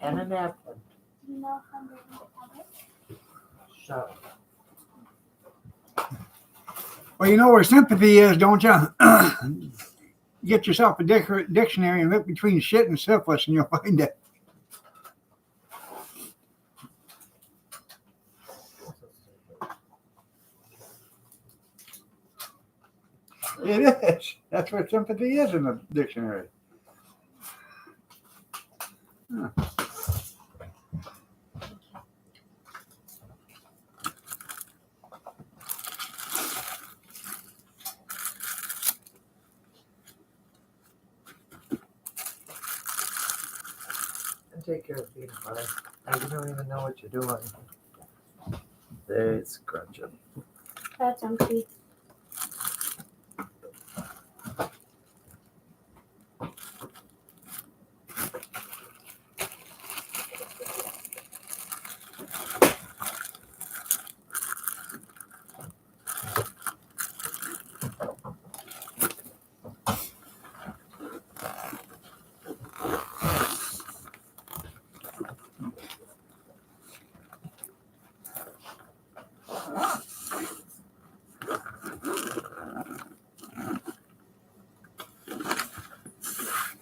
And a napkin. You know if I'm going to have it? Shut up. Well, you know where sympathy is, don't you? Get yourself a dictionary and look between shit and syphilis, and you'll find it. It is. That's what sympathy is in the dictionary. Huh. And take care of the peanut butter. Now you don't even know what you're doing. It's scrunching. That's empty.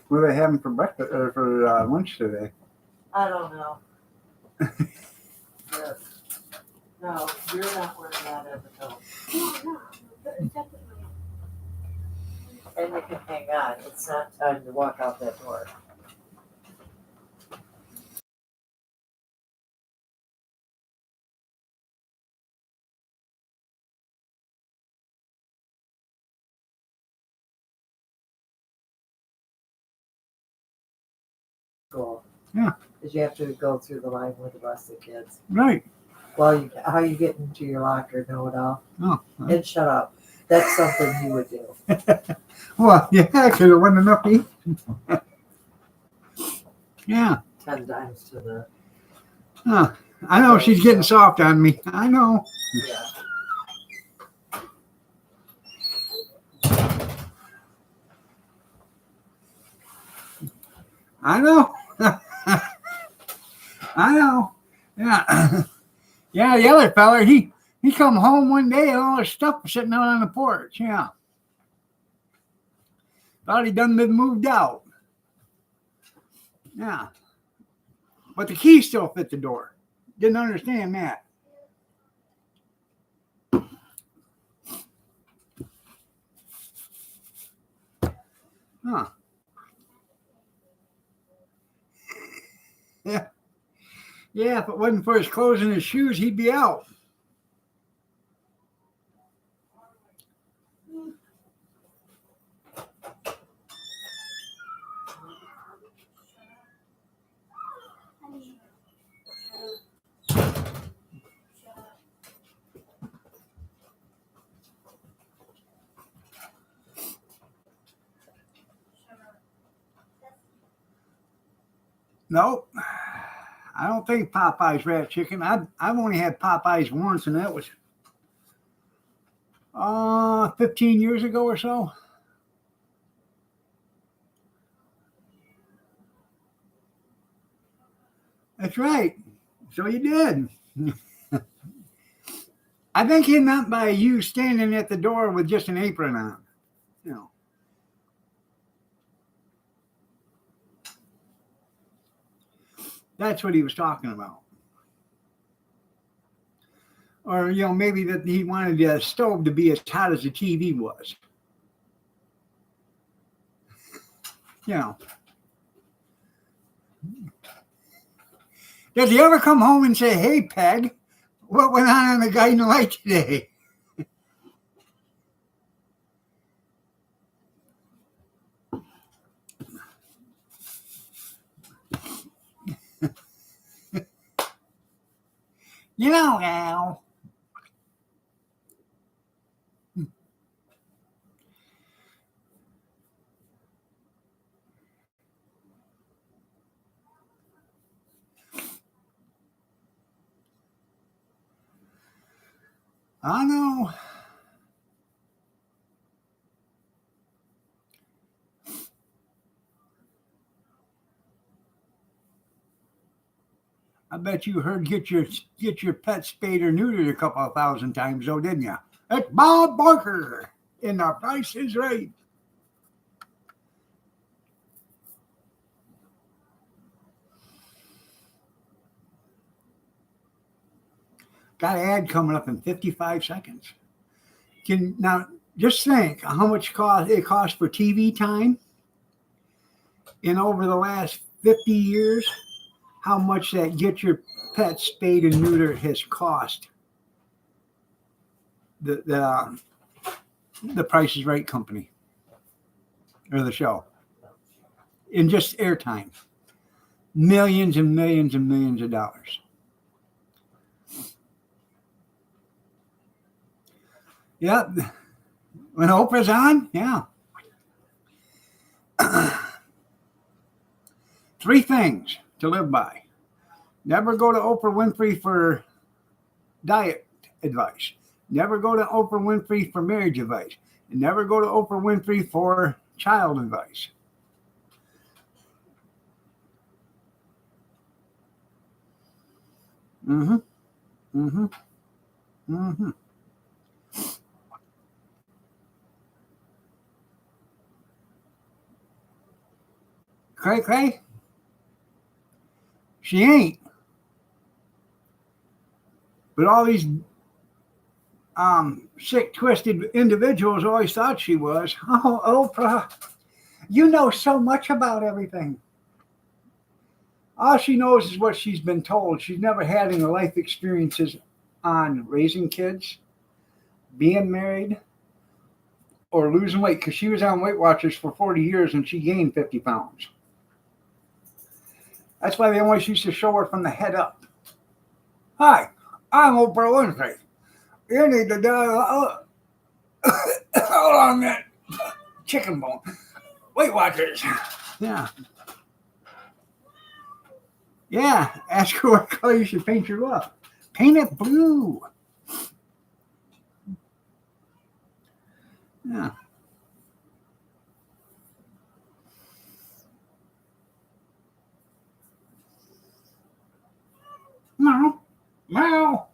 What are they having for breakfast or for lunch today? I don't know. Yes. No, you're not wearing that at the top. No. Put it separately. And you can hang on. It's not time to walk out that door. Cool. Yeah. Because you have to go through the line with the rest of the kids. Right. Well, how you get into your locker, know it all. Oh. And shut up. That's something you would do. Well, yeah, because it wasn't enough to eat. Yeah. 10 times to the. Huh. I know she's getting soft on me. I know. Yeah. I know. I know. Yeah. Yeah, the other feller, he come home one day and all his stuff was sitting out on the porch. Yeah. Thought he done been moved out. Yeah. But the key still fit the door. Didn't understand that. Huh. Yeah. Yeah, if it wasn't for his clothes and his shoes, he'd be out. Nope. I don't think Popeye's rat chicken. I've only had Popeye's once, and that was 15 years ago or so. That's right. So you did. I think he meant by you standing at the door with just an apron on. You know. That's what he was talking about. Or, you know, maybe that he wanted the stove to be as hot as the TV was. You know. Does he ever come home and say, "Hey, Peg, what went on the guiding light today?" You know, Al. I know. I bet you heard get your pet spayed or neutered a couple of thousand times, though, didn't you? That's Bob Barker in The Price is Right. Got an ad coming up in 55 seconds. Can now just think how much it costs for TV time in over the last 50 years. How much that get your pet spayed and neutered has cost the Price is Right company or the show in just airtime, millions and millions and millions of dollars. Yep. When Oprah's on, yeah. Three things to live by. Never go to Oprah Winfrey for diet advice. Never go to Oprah Winfrey for marriage advice. And never go to Oprah Winfrey for child advice. Mm-hmm. Mm-hmm. Mm-hmm. Cray? She ain't. But all these sick, twisted individuals always thought she was. Oh, Oprah, you know so much about everything. All she knows is what she's been told. She's never had any life experiences on raising kids, being married, or losing weight, because she was on Weight Watchers for 40 years and she gained 50 pounds. That's why they always used to show her from the head up. Hi, I'm Oprah Winfrey. You need to hold on a minute. Chicken bone. Weight Watchers. Yeah. Yeah. Ask her what color you should paint your roof. Paint it blue. Yeah. Meow. Meow.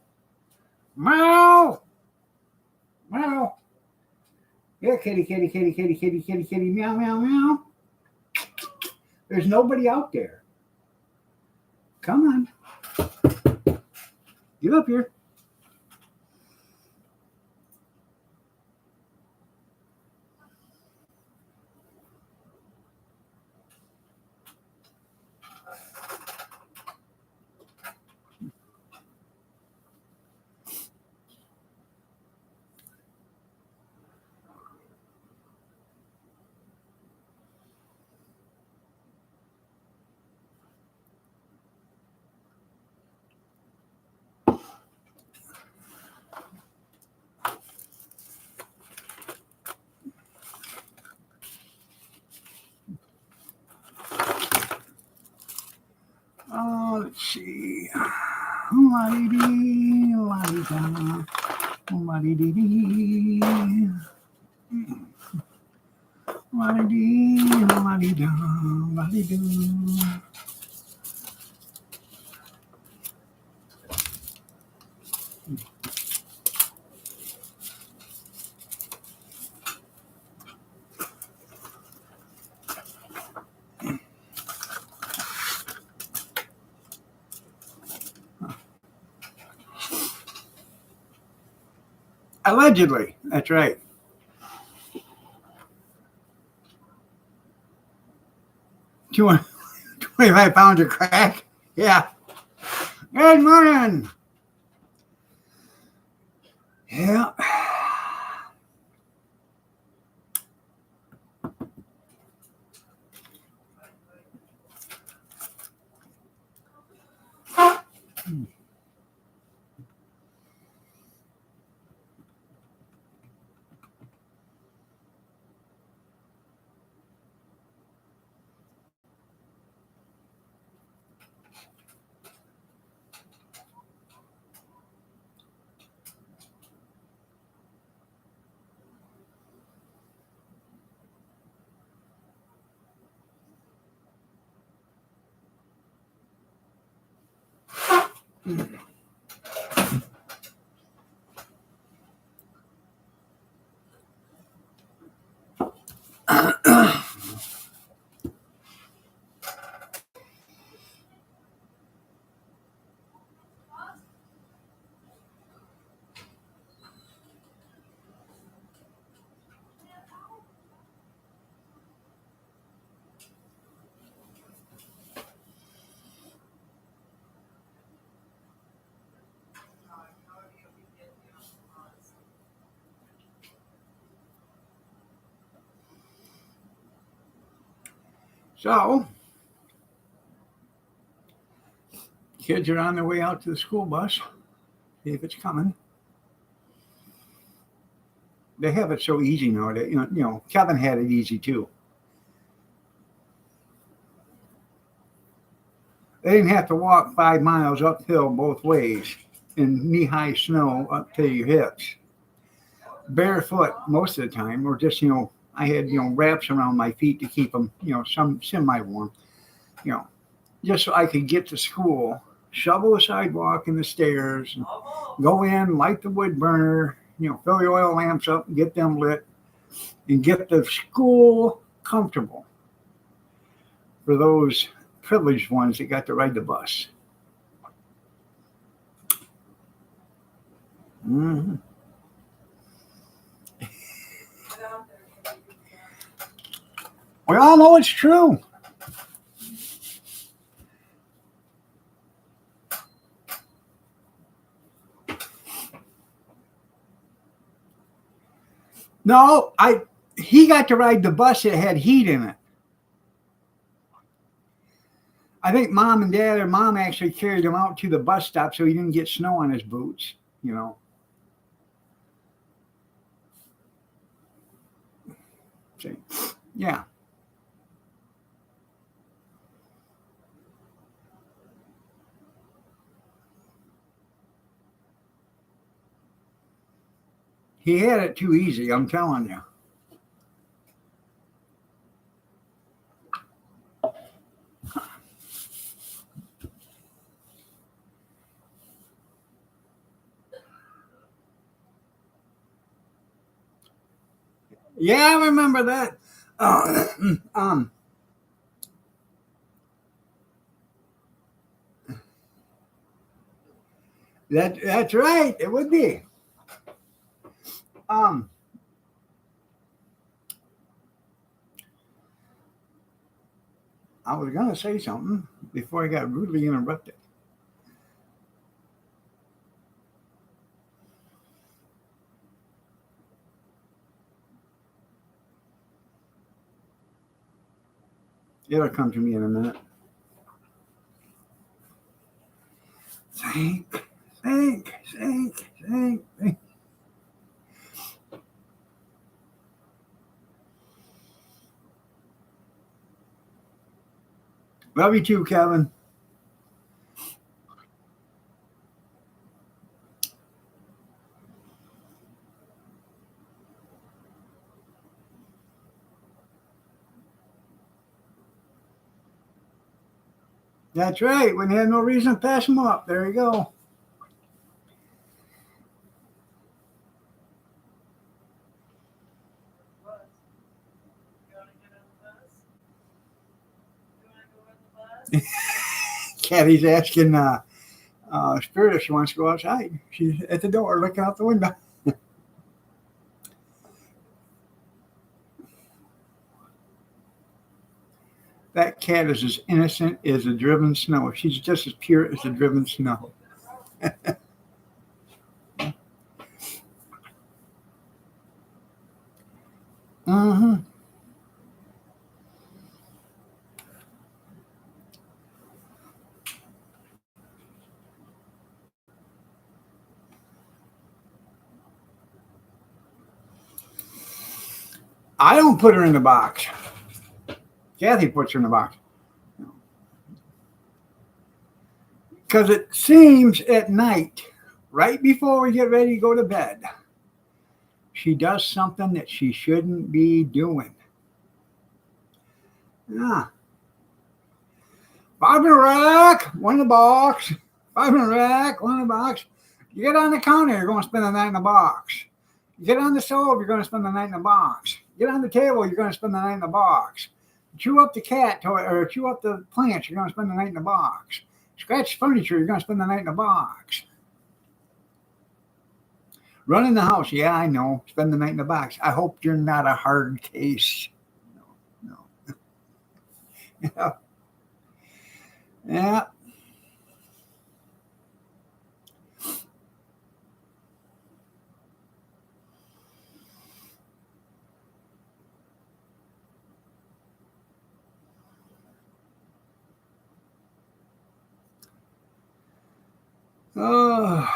Meow. Meow. Yeah, kitty, meow, meow, meow. There's nobody out there. Come on. Get up here. Oh, let's see. La-dee-dee, la-dee-da, la-dee-dee-dee. La-dee-dee, la-dee-da, la-dee-doo. Allegedly, that's right. 225 pounds of crack. Yeah. Good morning. Yeah. So, kids are on their way out to the school bus. See if it's coming. They have it so easy now. That, you know, Kevin had it easy too. They didn't have to walk 5 miles uphill both ways in knee-high snow up to your hips. Barefoot most of the time, or just, I had, wraps around my feet to keep them, some semi-warm, just so I could get to school, shovel the sidewalk and the stairs, and go in, light the wood burner, fill the oil lamps up and get them lit, and get the school comfortable for those privileged ones that got to ride the bus. Mm-hmm. We all know it's true. No, he got to ride the bus that had heat in it. I think mom and dad, or mom actually carried him out to the bus stop so he didn't get snow on his boots, See, yeah. He had it too easy, I'm telling you. Yeah, I remember that. That's right. It would be. I was gonna say something before I got rudely interrupted. It'll come to me in a minute. Think. Love you too, Kevin. That's right. When they had no reason to pass them up. There you go. Caddy's asking Spirit if she wants to go outside. She's at the door looking out the window. That cat is as innocent as the driven snow. She's just as pure as the driven snow. Mm-hmm. I don't put her in the box. Kathy puts her in the box. Because it seems at night, right before we get ready to go to bed, she does something that she shouldn't be doing. Yeah. Bob and Rack, one in the box. 500 rack, one in the box. You get on the counter, you're going to spend the night in the box. You get on the stove, you're going to spend the night in the box. Get on the table, you're going to spend the night in the box. Chew up the cat toy or chew up the plants, you're going to spend the night in the box. Scratch furniture, you're going to spend the night in the box. Run in the house, yeah, I know. Spend the night in the box. I hope you're not a hard case. No. Yeah. Yeah. Oh.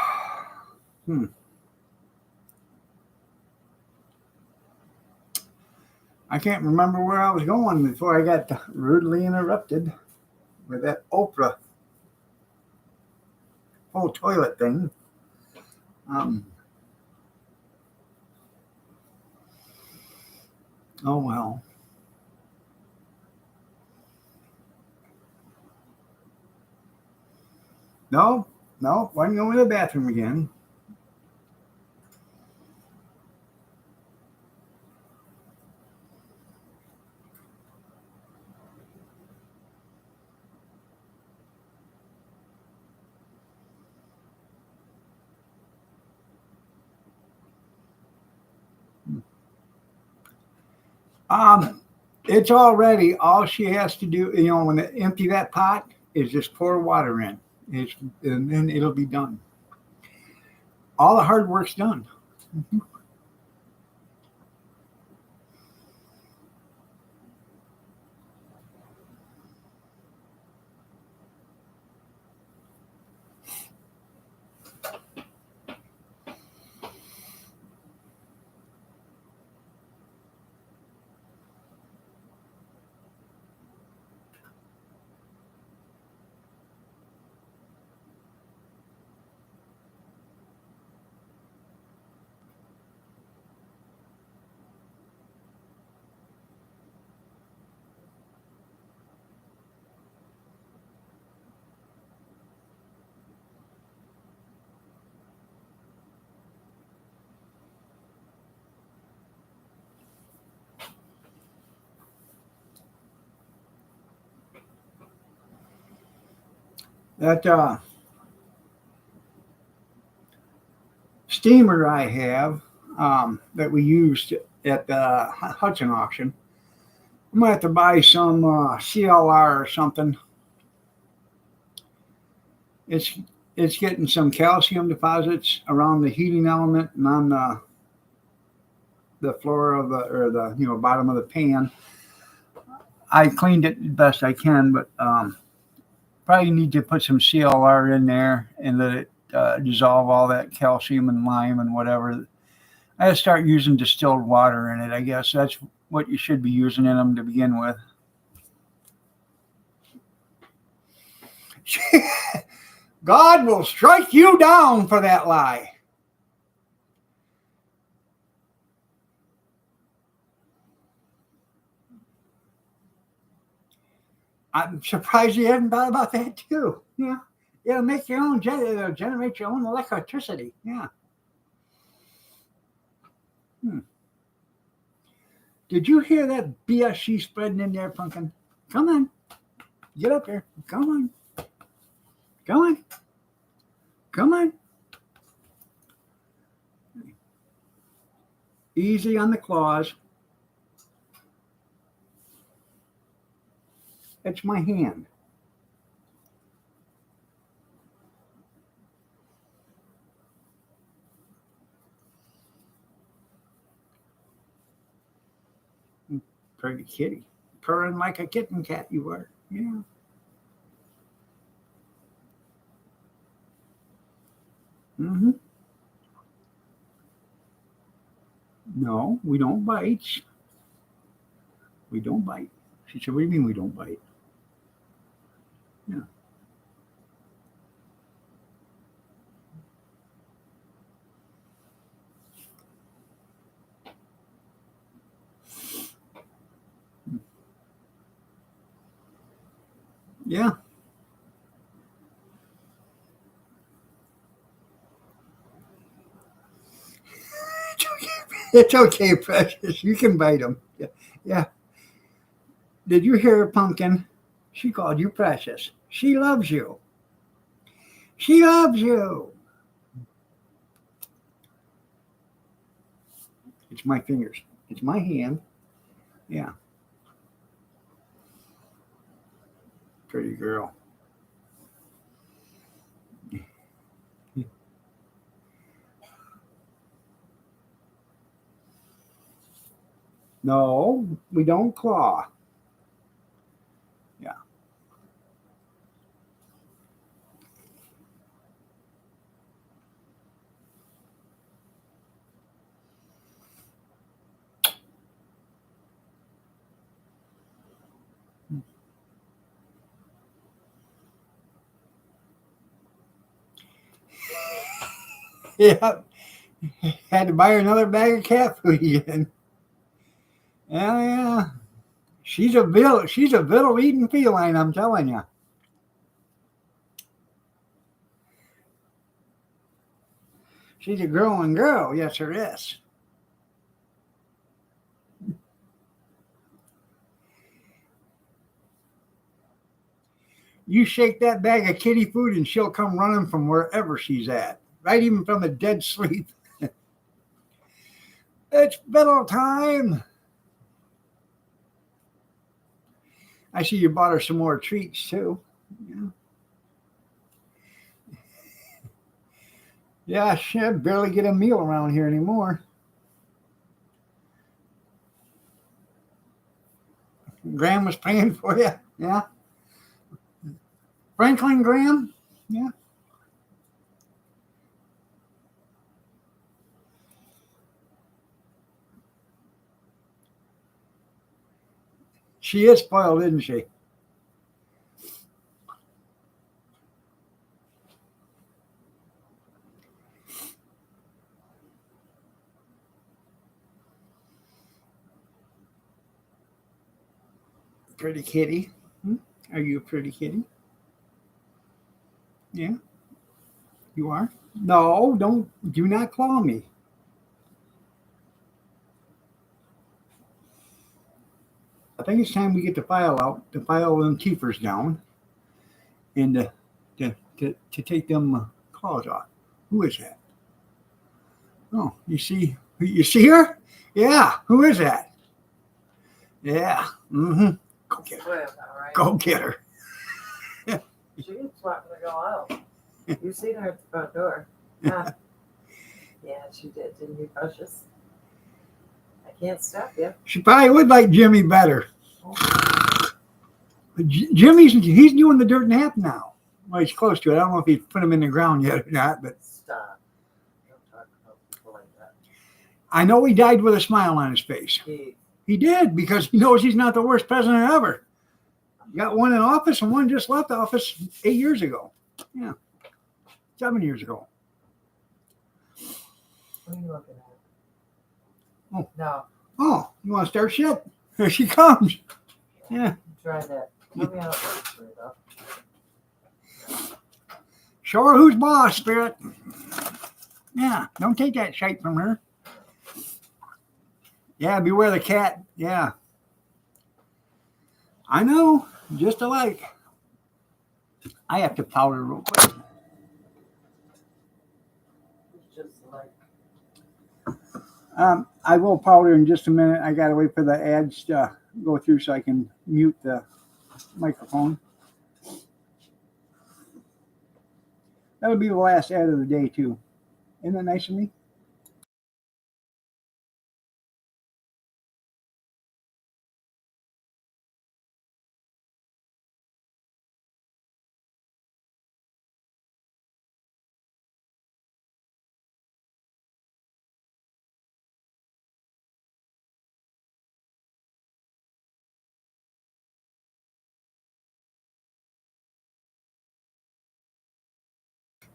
I can't remember where I was going before I got rudely interrupted with that Oprah whole toilet thing. Oh well. No, wasn't going to the bathroom again. It's already all she has to do. When they empty that pot, is just pour water in. And then it'll be done. All the hard work's done. That steamer I have that we used at the Hudson auction. I'm gonna have to buy some CLR or something. It's it's getting some calcium deposits around the heating element and on the floor of the bottom of the pan. I cleaned it best I can, but probably need to put some CLR in there and let it dissolve all that calcium and lime and whatever. I gotta start using distilled water in it. I guess that's what you should be using in them to begin with. God will strike you down for that lie. I'm surprised you hadn't thought about that too. Yeah. It'll make your own, it'll generate your own electricity. Yeah. Did you hear that BS she's spreading in there, Pumpkin? Come on. Get up here. Come on. Come on. Come on. Easy on the claws. It's my hand. Pretty kitty. Purring like a kitten cat you are. Yeah. Mm-hmm. No, we don't bite. We don't bite. She said, what do you mean we don't bite? Yeah. Yeah. It's okay, Precious. You can bite them. Yeah. Yeah. Did you hear her, Pumpkin? She called you Precious. She loves you. She loves you. It's my fingers. It's my hand. Yeah. Pretty girl. No, we don't claw. Yeah. Yeah. Had to buy her another bag of cat food again. Yeah, yeah. She's a vittle eating feline, I'm telling you. She's a growing girl, yes, her is. You shake that bag of kitty food and she'll come running from wherever she's at, right even from a dead sleep. It's middle time. I see you bought her some more treats too. Yeah, yeah, she barely get a meal around here anymore. Graham was paying for you. Yeah. Franklin Graham. Yeah. She is spoiled, isn't she? Pretty kitty. Hmm? Are you a pretty kitty? Yeah, you are. No, do not claw me. I think it's time we get the file out, to file them keepers down, and to take them claws off. Who is that? Oh, you see her? Yeah. Who is that? Yeah. Mm-hmm. Go get her. Well, all right. Go get her. She's wanting to go out. You seen her at the front door. Huh? Yeah, she did, didn't you, Precious? I can't stop you. She probably would like Jimmy better. But Jimmy's he's doing the dirt nap now. Well, he's close to it. I don't know if he's put him in the ground yet or not, but Stop. Don't talk about people like that. I know he died with a smile on his face. He did, because he knows he's not the worst president ever. You got one in office and one just left office 8 years ago. Yeah. 7 years ago. What are you looking at? Oh. No. Oh, you want to start shit? Here she comes. Yeah. Try that. Tell me how it works for you, though. Show her who's boss, Spirit. Yeah. Don't take that shite from her. Yeah, beware the cat. Yeah. I know. Just alike. I have to powder real quick. It's just like, I will powder in just a minute. I gotta wait for the ads to go through so I can mute the microphone. That'll be the last ad of the day too. Isn't that nice of me?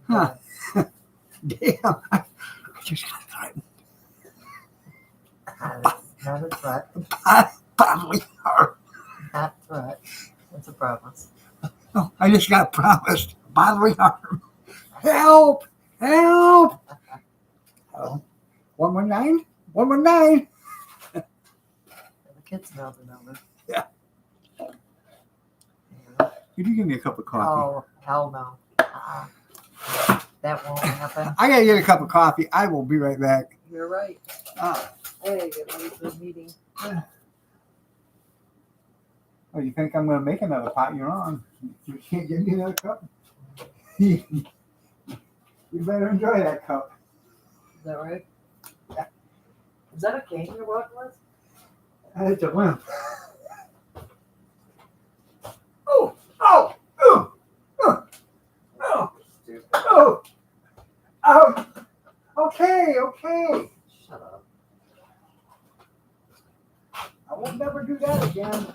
Huh. Damn. I just got threatened. not a threat. Bodily harm. Not a threat. It's a promise. Oh, I just got promised bodily harm. Help! Help! Hello? 119? 119. The kids know the number. Yeah. Yeah. Could you give me a cup of coffee? Oh, hell no. That won't happen. I gotta get a cup of coffee. I will be right back. You're right. Uh, I gotta get ready for the meeting. oh, you think I'm gonna make another pot? You're wrong. You can't give me another cup. You better enjoy that cup. Is that right? Yeah. Is that a cane you're walking with? It's a limp. Oh, oh, oh, oh, oh, Stupid. oh, oh. Okay, okay. Shut up. I will never do that again.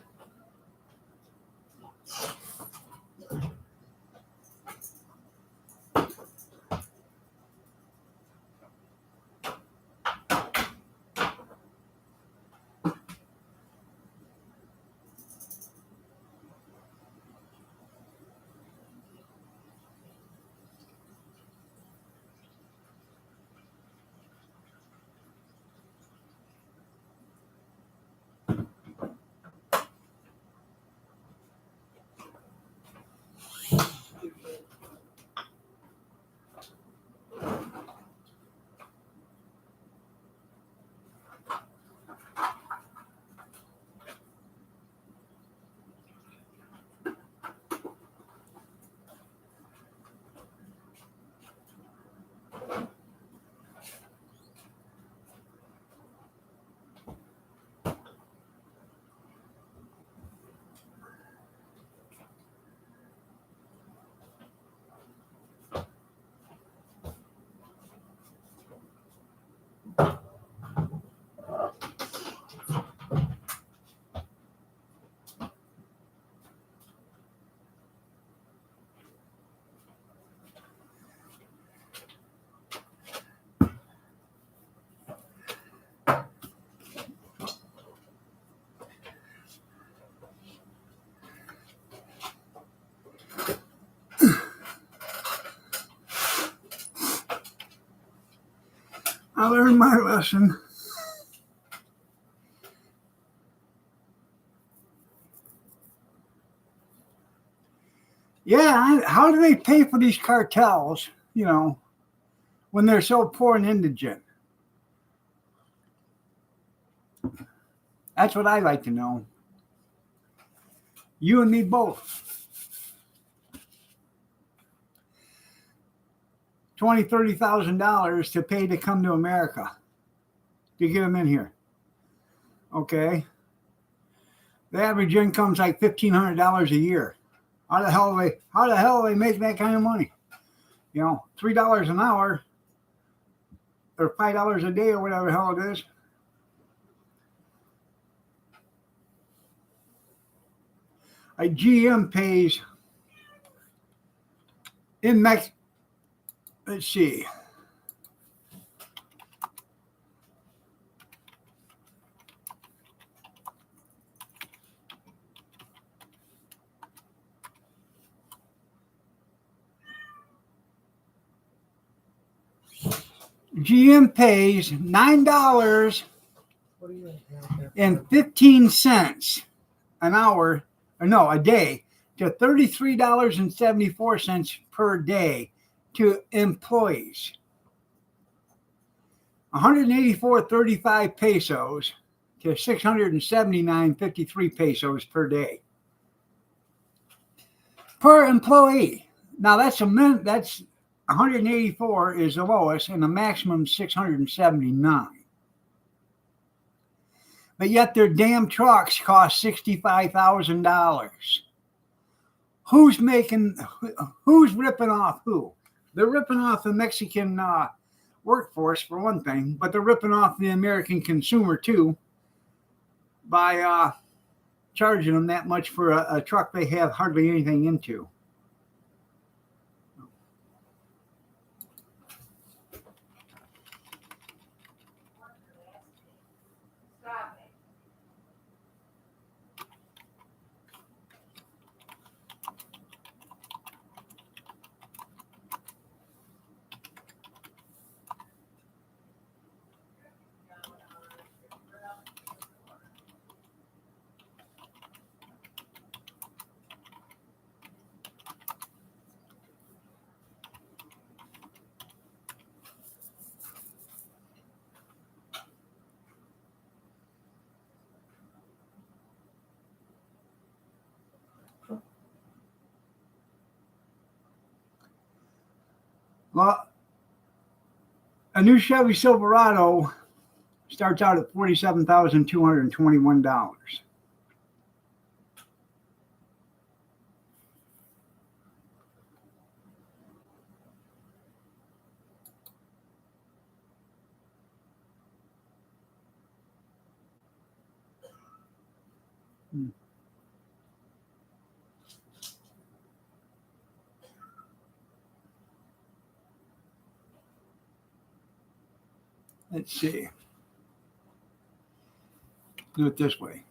I learned my lesson. Yeah, how do they pay for these cartels, you know, when they're so poor and indigent? That's what I like to know. You and me both. $20,000, $30,000 to pay to come to America to get them in here. Okay. The average income's like $1,500 a year. How the hell are they making that kind of money? You know, $3 an hour or $5 a day or whatever the hell it is. A GM pays in Mexico. Let's see. GM pays $9.15 an hour, or no, a day, to $33.74 per day to employees. 184.35 pesos to 679.53 pesos per day per employee. Now that's 184 is the lowest, and the maximum 679. But yet their damn trucks cost $65,000. Who's ripping off who? They're ripping off the Mexican workforce for one thing, but they're ripping off the American consumer too by charging them that much for a truck they have hardly anything into. Well, a new Chevy Silverado starts out at $47,221. Let's see. Do it this way.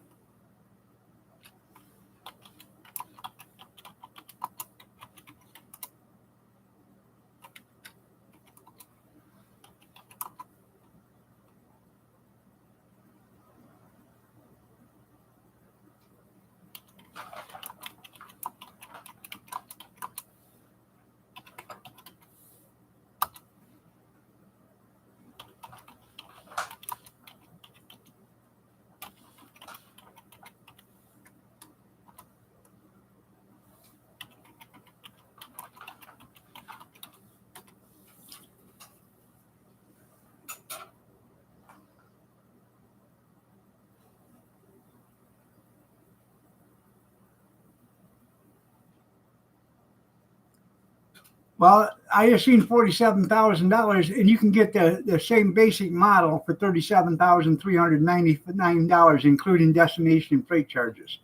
Well, I just seen $47,000, and you can get the same basic model for $37,399, including destination and freight charges.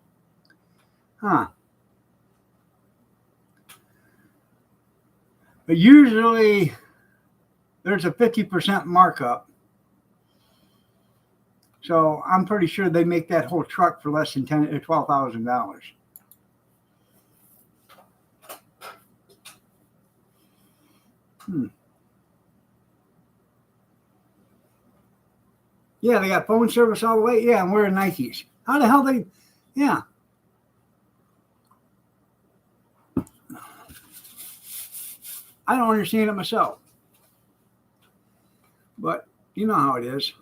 Huh. But usually there's a 50% markup. So I'm pretty sure they make that whole truck for less than $10,000 or $12,000. Yeah, they got phone service all the way. Yeah, I'm wearing Nikes. How the hell they? Yeah. I don't understand it myself. But you know how it is.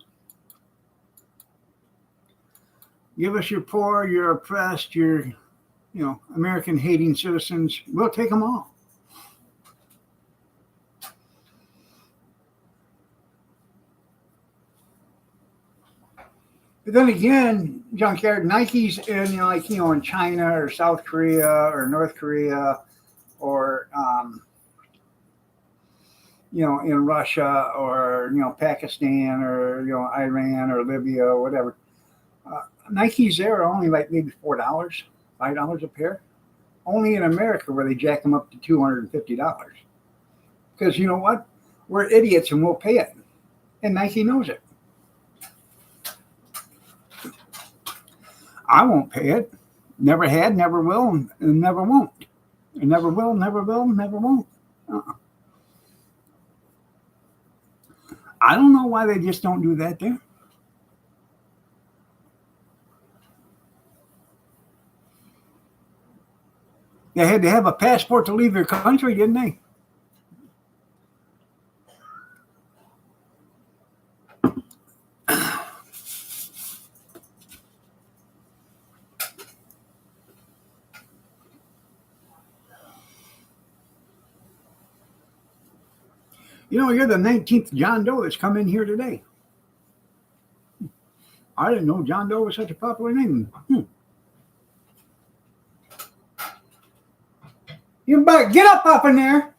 Give us your poor, your oppressed, your, American hating citizens. We'll take them all. But then again, junkyard Nikes in China or South Korea or North Korea or in Russia or Pakistan or Iran or Libya or whatever. Nikes there are only like maybe $4, $5 a pair. Only in America where they jack them up to $250. Because you know what? We're idiots and we'll pay it. And Nike knows it. I won't pay it. Never had, never will, and never won't. And never will, never won't. I don't know why they just don't do that there. They had to have a passport to leave their country, didn't they? You're the 19th John Doe that's come in here today. I didn't know John Doe was such a popular name. You better get up in there.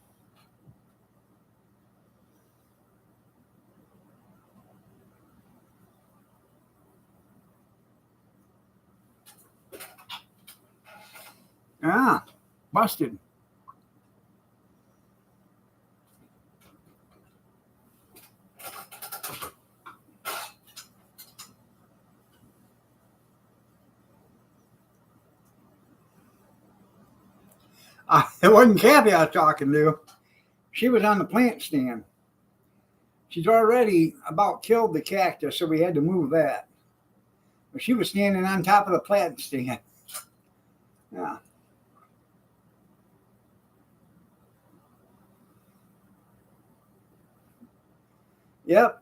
Ah, busted. It wasn't Kathy I was talking to. She was on the plant stand. She's already about killed the cactus, so we had to move that. But she was standing on top of the plant stand. Yeah. Yep.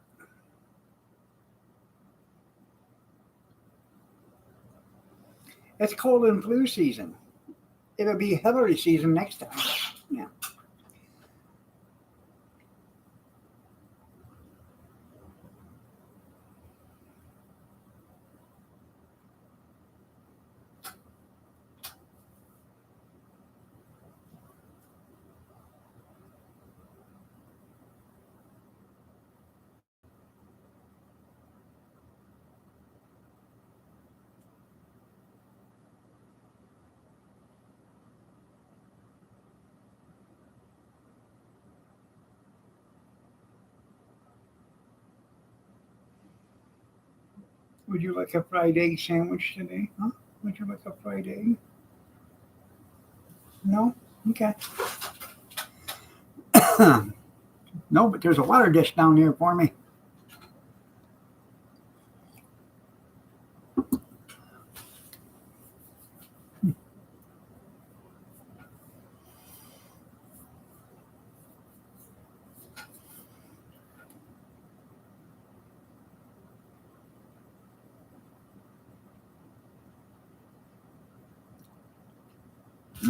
It's cold and flu season. It'll be Hillary season next time. Yeah. Would you like a fried egg sandwich today? Huh? Would you like a fried egg? No? Okay. No, but there's a water dish down there for me.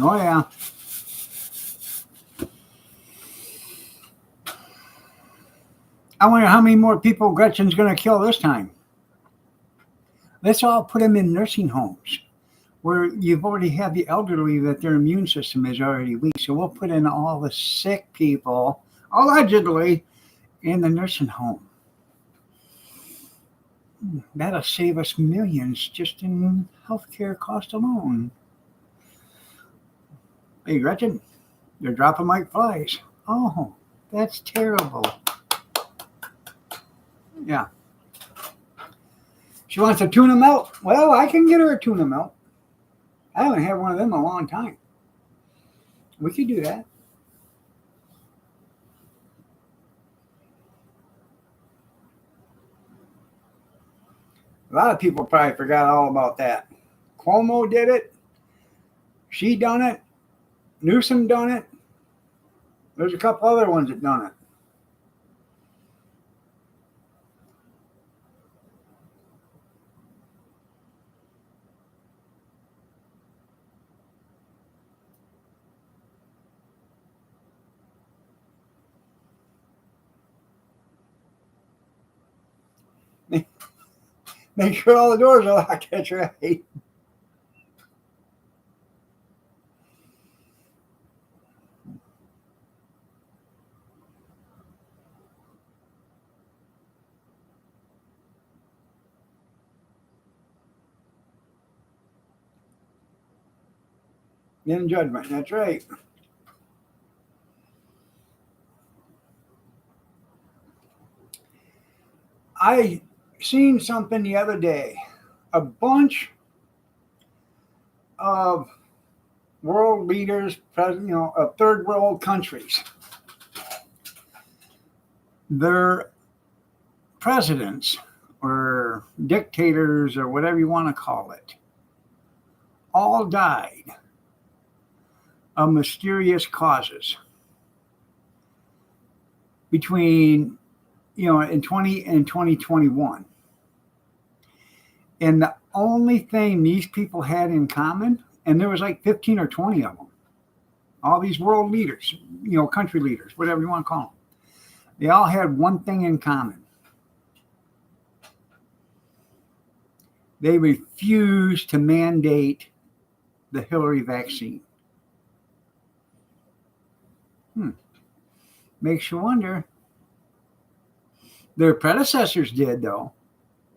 Oh, yeah. I wonder how many more people Gretchen's going to kill this time. Let's all put them in nursing homes where you've already had the elderly that their immune system is already weak. So we'll put in all the sick people, allegedly, in the nursing home. That'll save us millions just in healthcare cost alone. Hey, Gretchen, they're dropping like flies. Oh, that's terrible. Yeah. She wants a tuna melt. Well, I can get her a tuna melt. I haven't had one of them in a long time. We could do that. A lot of people probably forgot all about that. Cuomo did it. She done it. Newsom done it. There's a couple other ones that done it. Make sure all the doors are locked. That's right. In judgment. That's right. I seen something the other day. A bunch of world leaders, of third world countries, their presidents or dictators or whatever you want to call it, all died of mysterious causes between in 2021. And the only thing these people had in common, and there was like 15 or 20 of them, all these world leaders, country leaders, whatever you want to call them, they all had one thing in common. They refused to mandate the Hillary vaccine. Makes you wonder. Their predecessors did, though,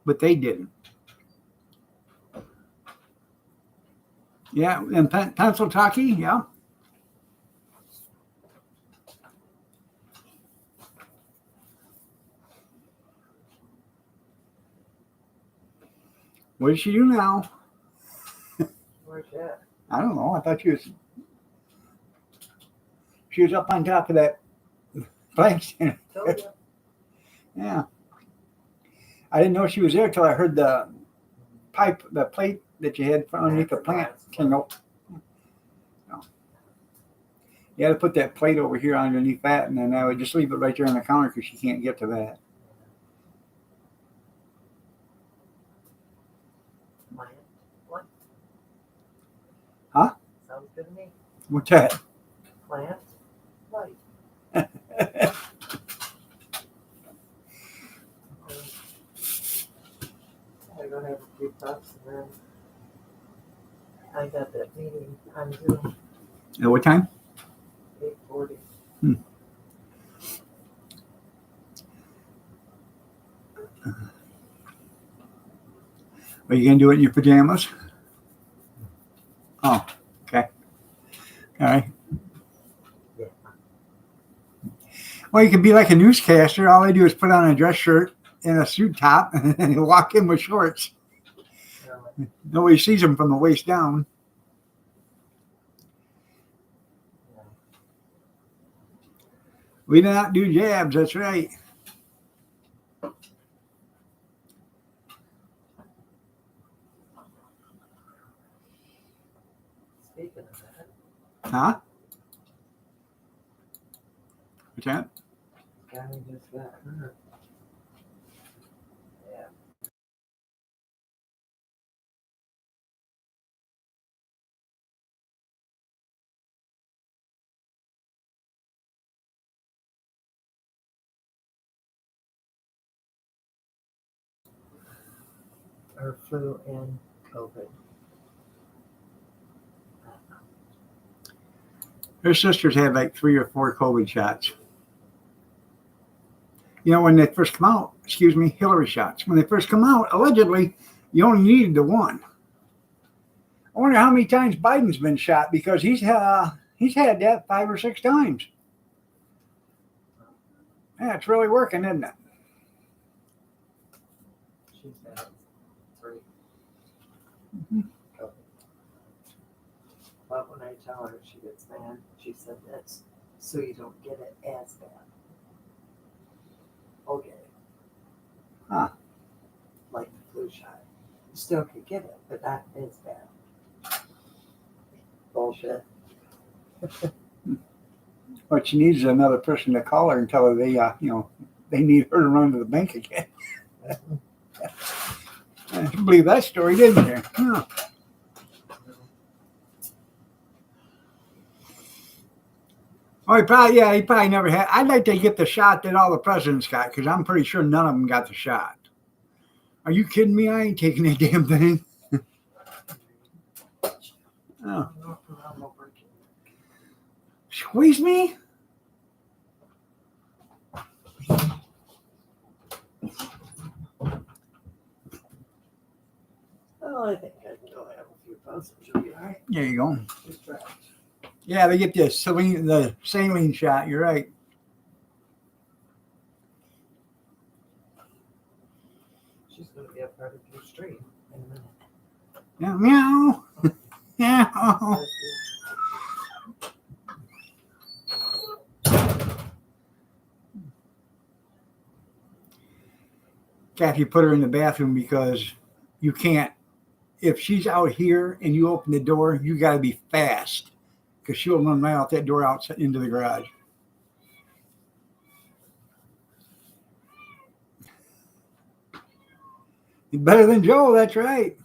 but they didn't. Yeah, and Pennsylvania, yeah. What did she do now? Where's that? I don't know. I thought she was up on top of that flagstand. Told you. Yeah. I didn't know she was there till I heard the plate that you had underneath the plant came out. No. You had to put that plate over here underneath that, and then I would just leave it right there on the counter because she can't get to that. What? Huh? Sounds good to me. What's that? Plant light. I go have a few puffs and then I got that meeting on Zoom, At what time? 8:40. Are you going to do it in your pajamas? Oh, okay. All right. Yeah. Well, you could be like a newscaster. All they do is put on a dress shirt and a suit top and walk in with shorts. Nobody sees them from the waist down. We do not do jabs, that's right. Speaking of that, Huh? What's that? guy just got hurt. Yeah. Or flu and COVID. Her sisters had like 3 or 4 COVID shots. You know, when they first come out, Hillary shots. When they first come out, allegedly, you only needed the one. I wonder how many times Biden's been shot because he's had that 5 or 6 times. Yeah, it's really working, isn't it? She's had 3. Mhm. COVID. But when I tell her she gets mad, she said that's so you don't get it as bad. Okay. Huh. Like the flu shot. You still could get it, but not as bad. Bullshit. What she needs is another person to call her and tell her they need her to run to the bank again. You believe that story, didn't you? Huh. Oh, he probably never had. I'd like to get the shot that all the presidents got because I'm pretty sure none of them got the shot. Are you kidding me? I ain't taking that damn thing. Oh. Squeeze me? Well, I think I can go have a few puffs and she'll be all right. There you go. Just try. Yeah, they get the saline shot. You're right. She's going to be a part of your stream in a minute. Yeah, meow. Meow. Kathy put her in the bathroom because you can't. If she's out here and you open the door, you got to be fast because she'll run right out that door out into the garage. You're better than Joe, that's right.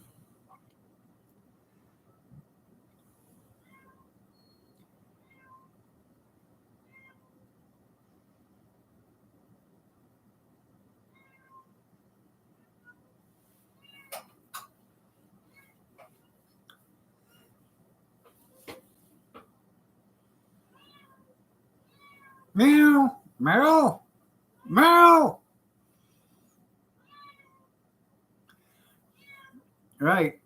Meow, meow, meow. Right.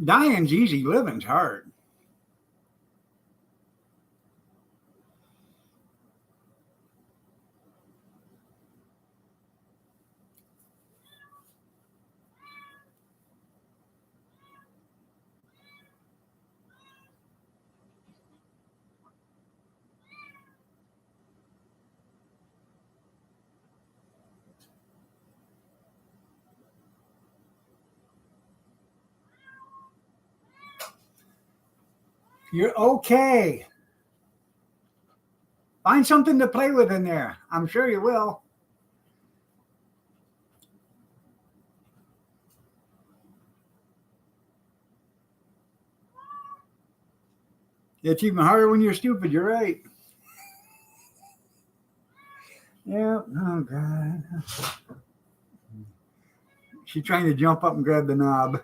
Dying's easy, living's hard. You're okay. Find something to play with in there. I'm sure you will. It's even harder when you're stupid. You're right. Yeah. Oh, God. She's trying to jump up and grab the knob.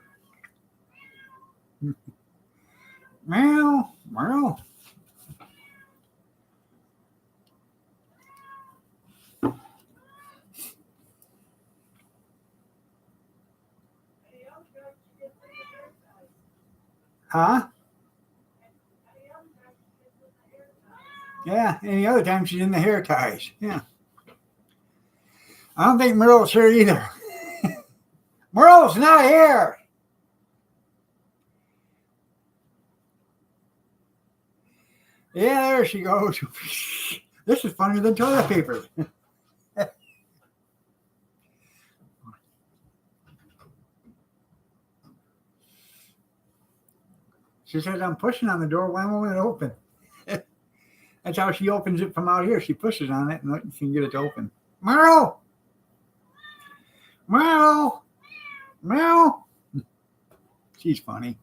Meow, meow. Huh? Yeah, any other time she's in the hair ties. Yeah. I don't think Merle's here either. Merle's not here. Yeah, there she goes. This is funnier than toilet paper. She says, I'm pushing on the door. Why won't it open? That's how she opens it from out here. She pushes on it and you can get it to open. Merle! Merle! Merle! She's funny.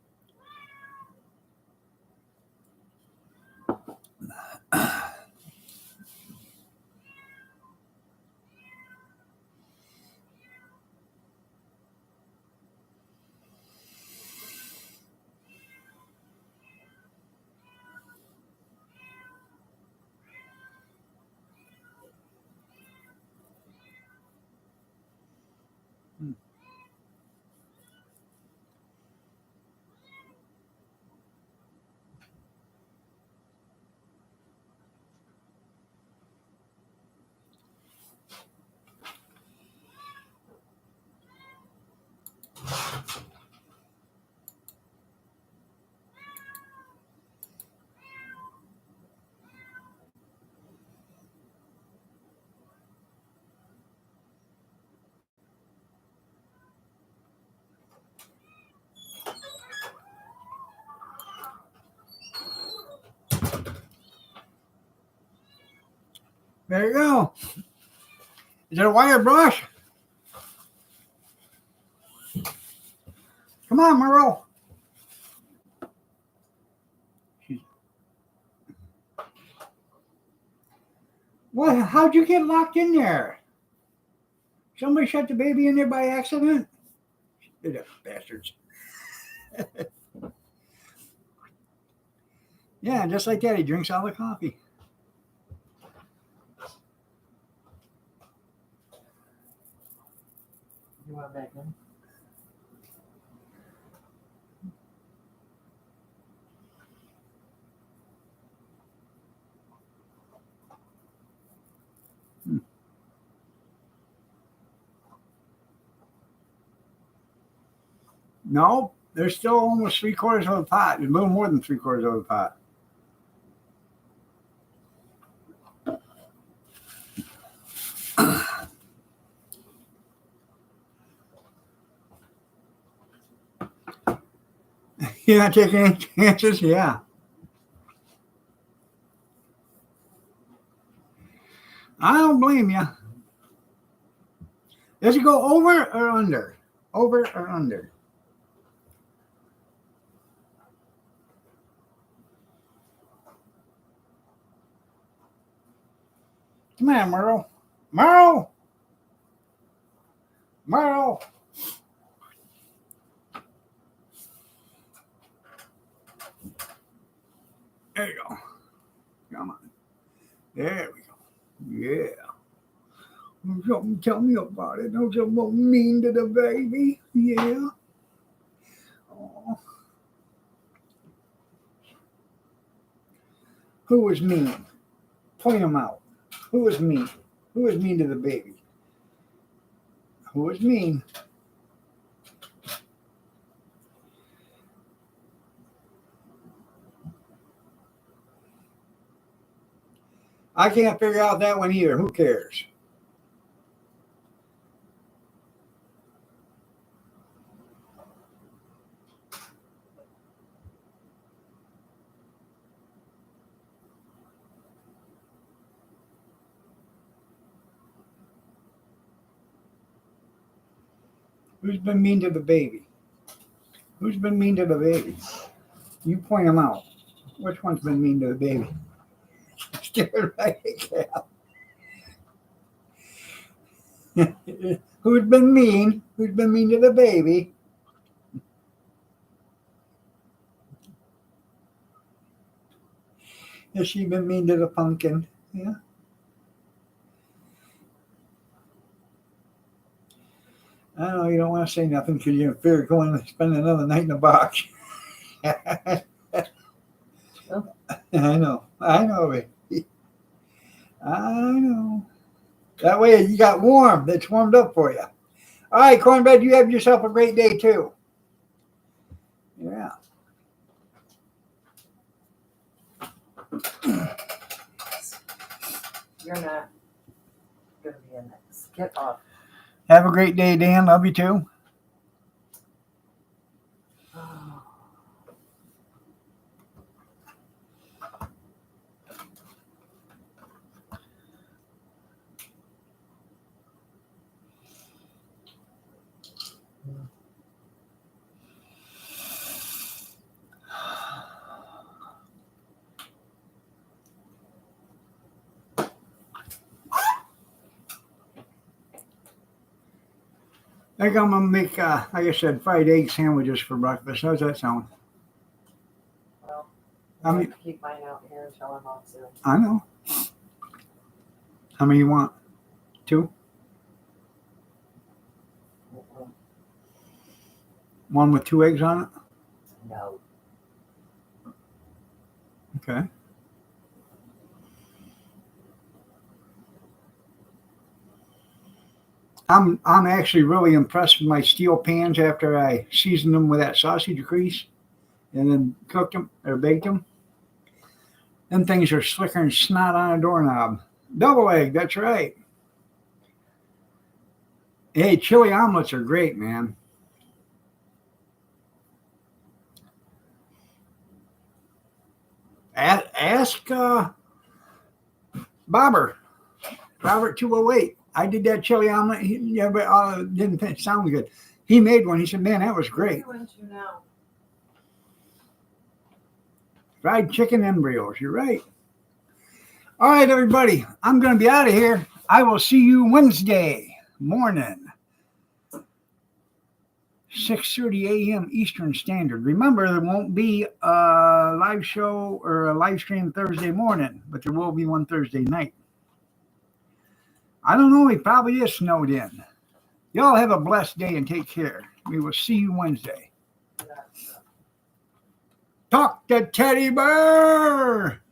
There you go. Is that a wire brush? Come on, Merle. What? How'd you get locked in there? Somebody shut the baby in there by accident? They're bastards. Yeah, just like that. He drinks all the coffee. You want back in? No, there's still almost 3/4 of a pot. There's a little more than 3/4 of a pot. You're not taking any chances? Yeah. I don't blame you. Does it go over or under? Over or under? Come on, Merle. Merle! Merle! There you go. Come on. There we go. Yeah. Something, tell me about it. Don't you look mean to the baby? Yeah. Oh. Who was mean? Point them out. Who was mean? Who was mean to the baby? Who was mean? I can't figure out that one either. Who cares? Who's been mean to the baby? Who's been mean to the baby? You point them out. Which one's been mean to the baby? Staring right at Cal. Who's been mean? Who's been mean to the baby? Has she been mean to the pumpkin? Yeah. I know you don't want to say nothing because you're fear going to spend another night in the box. I know. I know. I know. That way you got warm. It's warmed up for you. All right, Cornbread, you have yourself a great day too. Yeah. You're not gonna be in this. Get off. Have a great day, Dan. Love you too. Oh. I think I'm gonna make, like I said, fried egg sandwiches for breakfast. How's that sound? Well, I I mean- have to keep mine out here until I'm on Zoom. I know. How many you want? 2? One with 2 eggs on it? No. Okay. I'm actually really impressed with my steel pans after I seasoned them with that sausage grease and then cooked them or baked them. Them things are slicker than snot on a doorknob. Double egg, that's right. Hey, chili omelets are great, man. Ask Robert 208. I did that chili omelet. Yeah, but didn't sound good. He made one. He said, "Man, that was great." Where are you into now? Fried chicken embryos. You're right. All right, everybody. I'm going to be out of here. I will see you Wednesday morning, 6:30 a.m. Eastern Standard. Remember, there won't be a live show or a live stream Thursday morning, but there will be one Thursday night. I don't know. He probably is snowed in. Y'all have a blessed day and take care. We will see you Wednesday. Talk to Teddy Bear.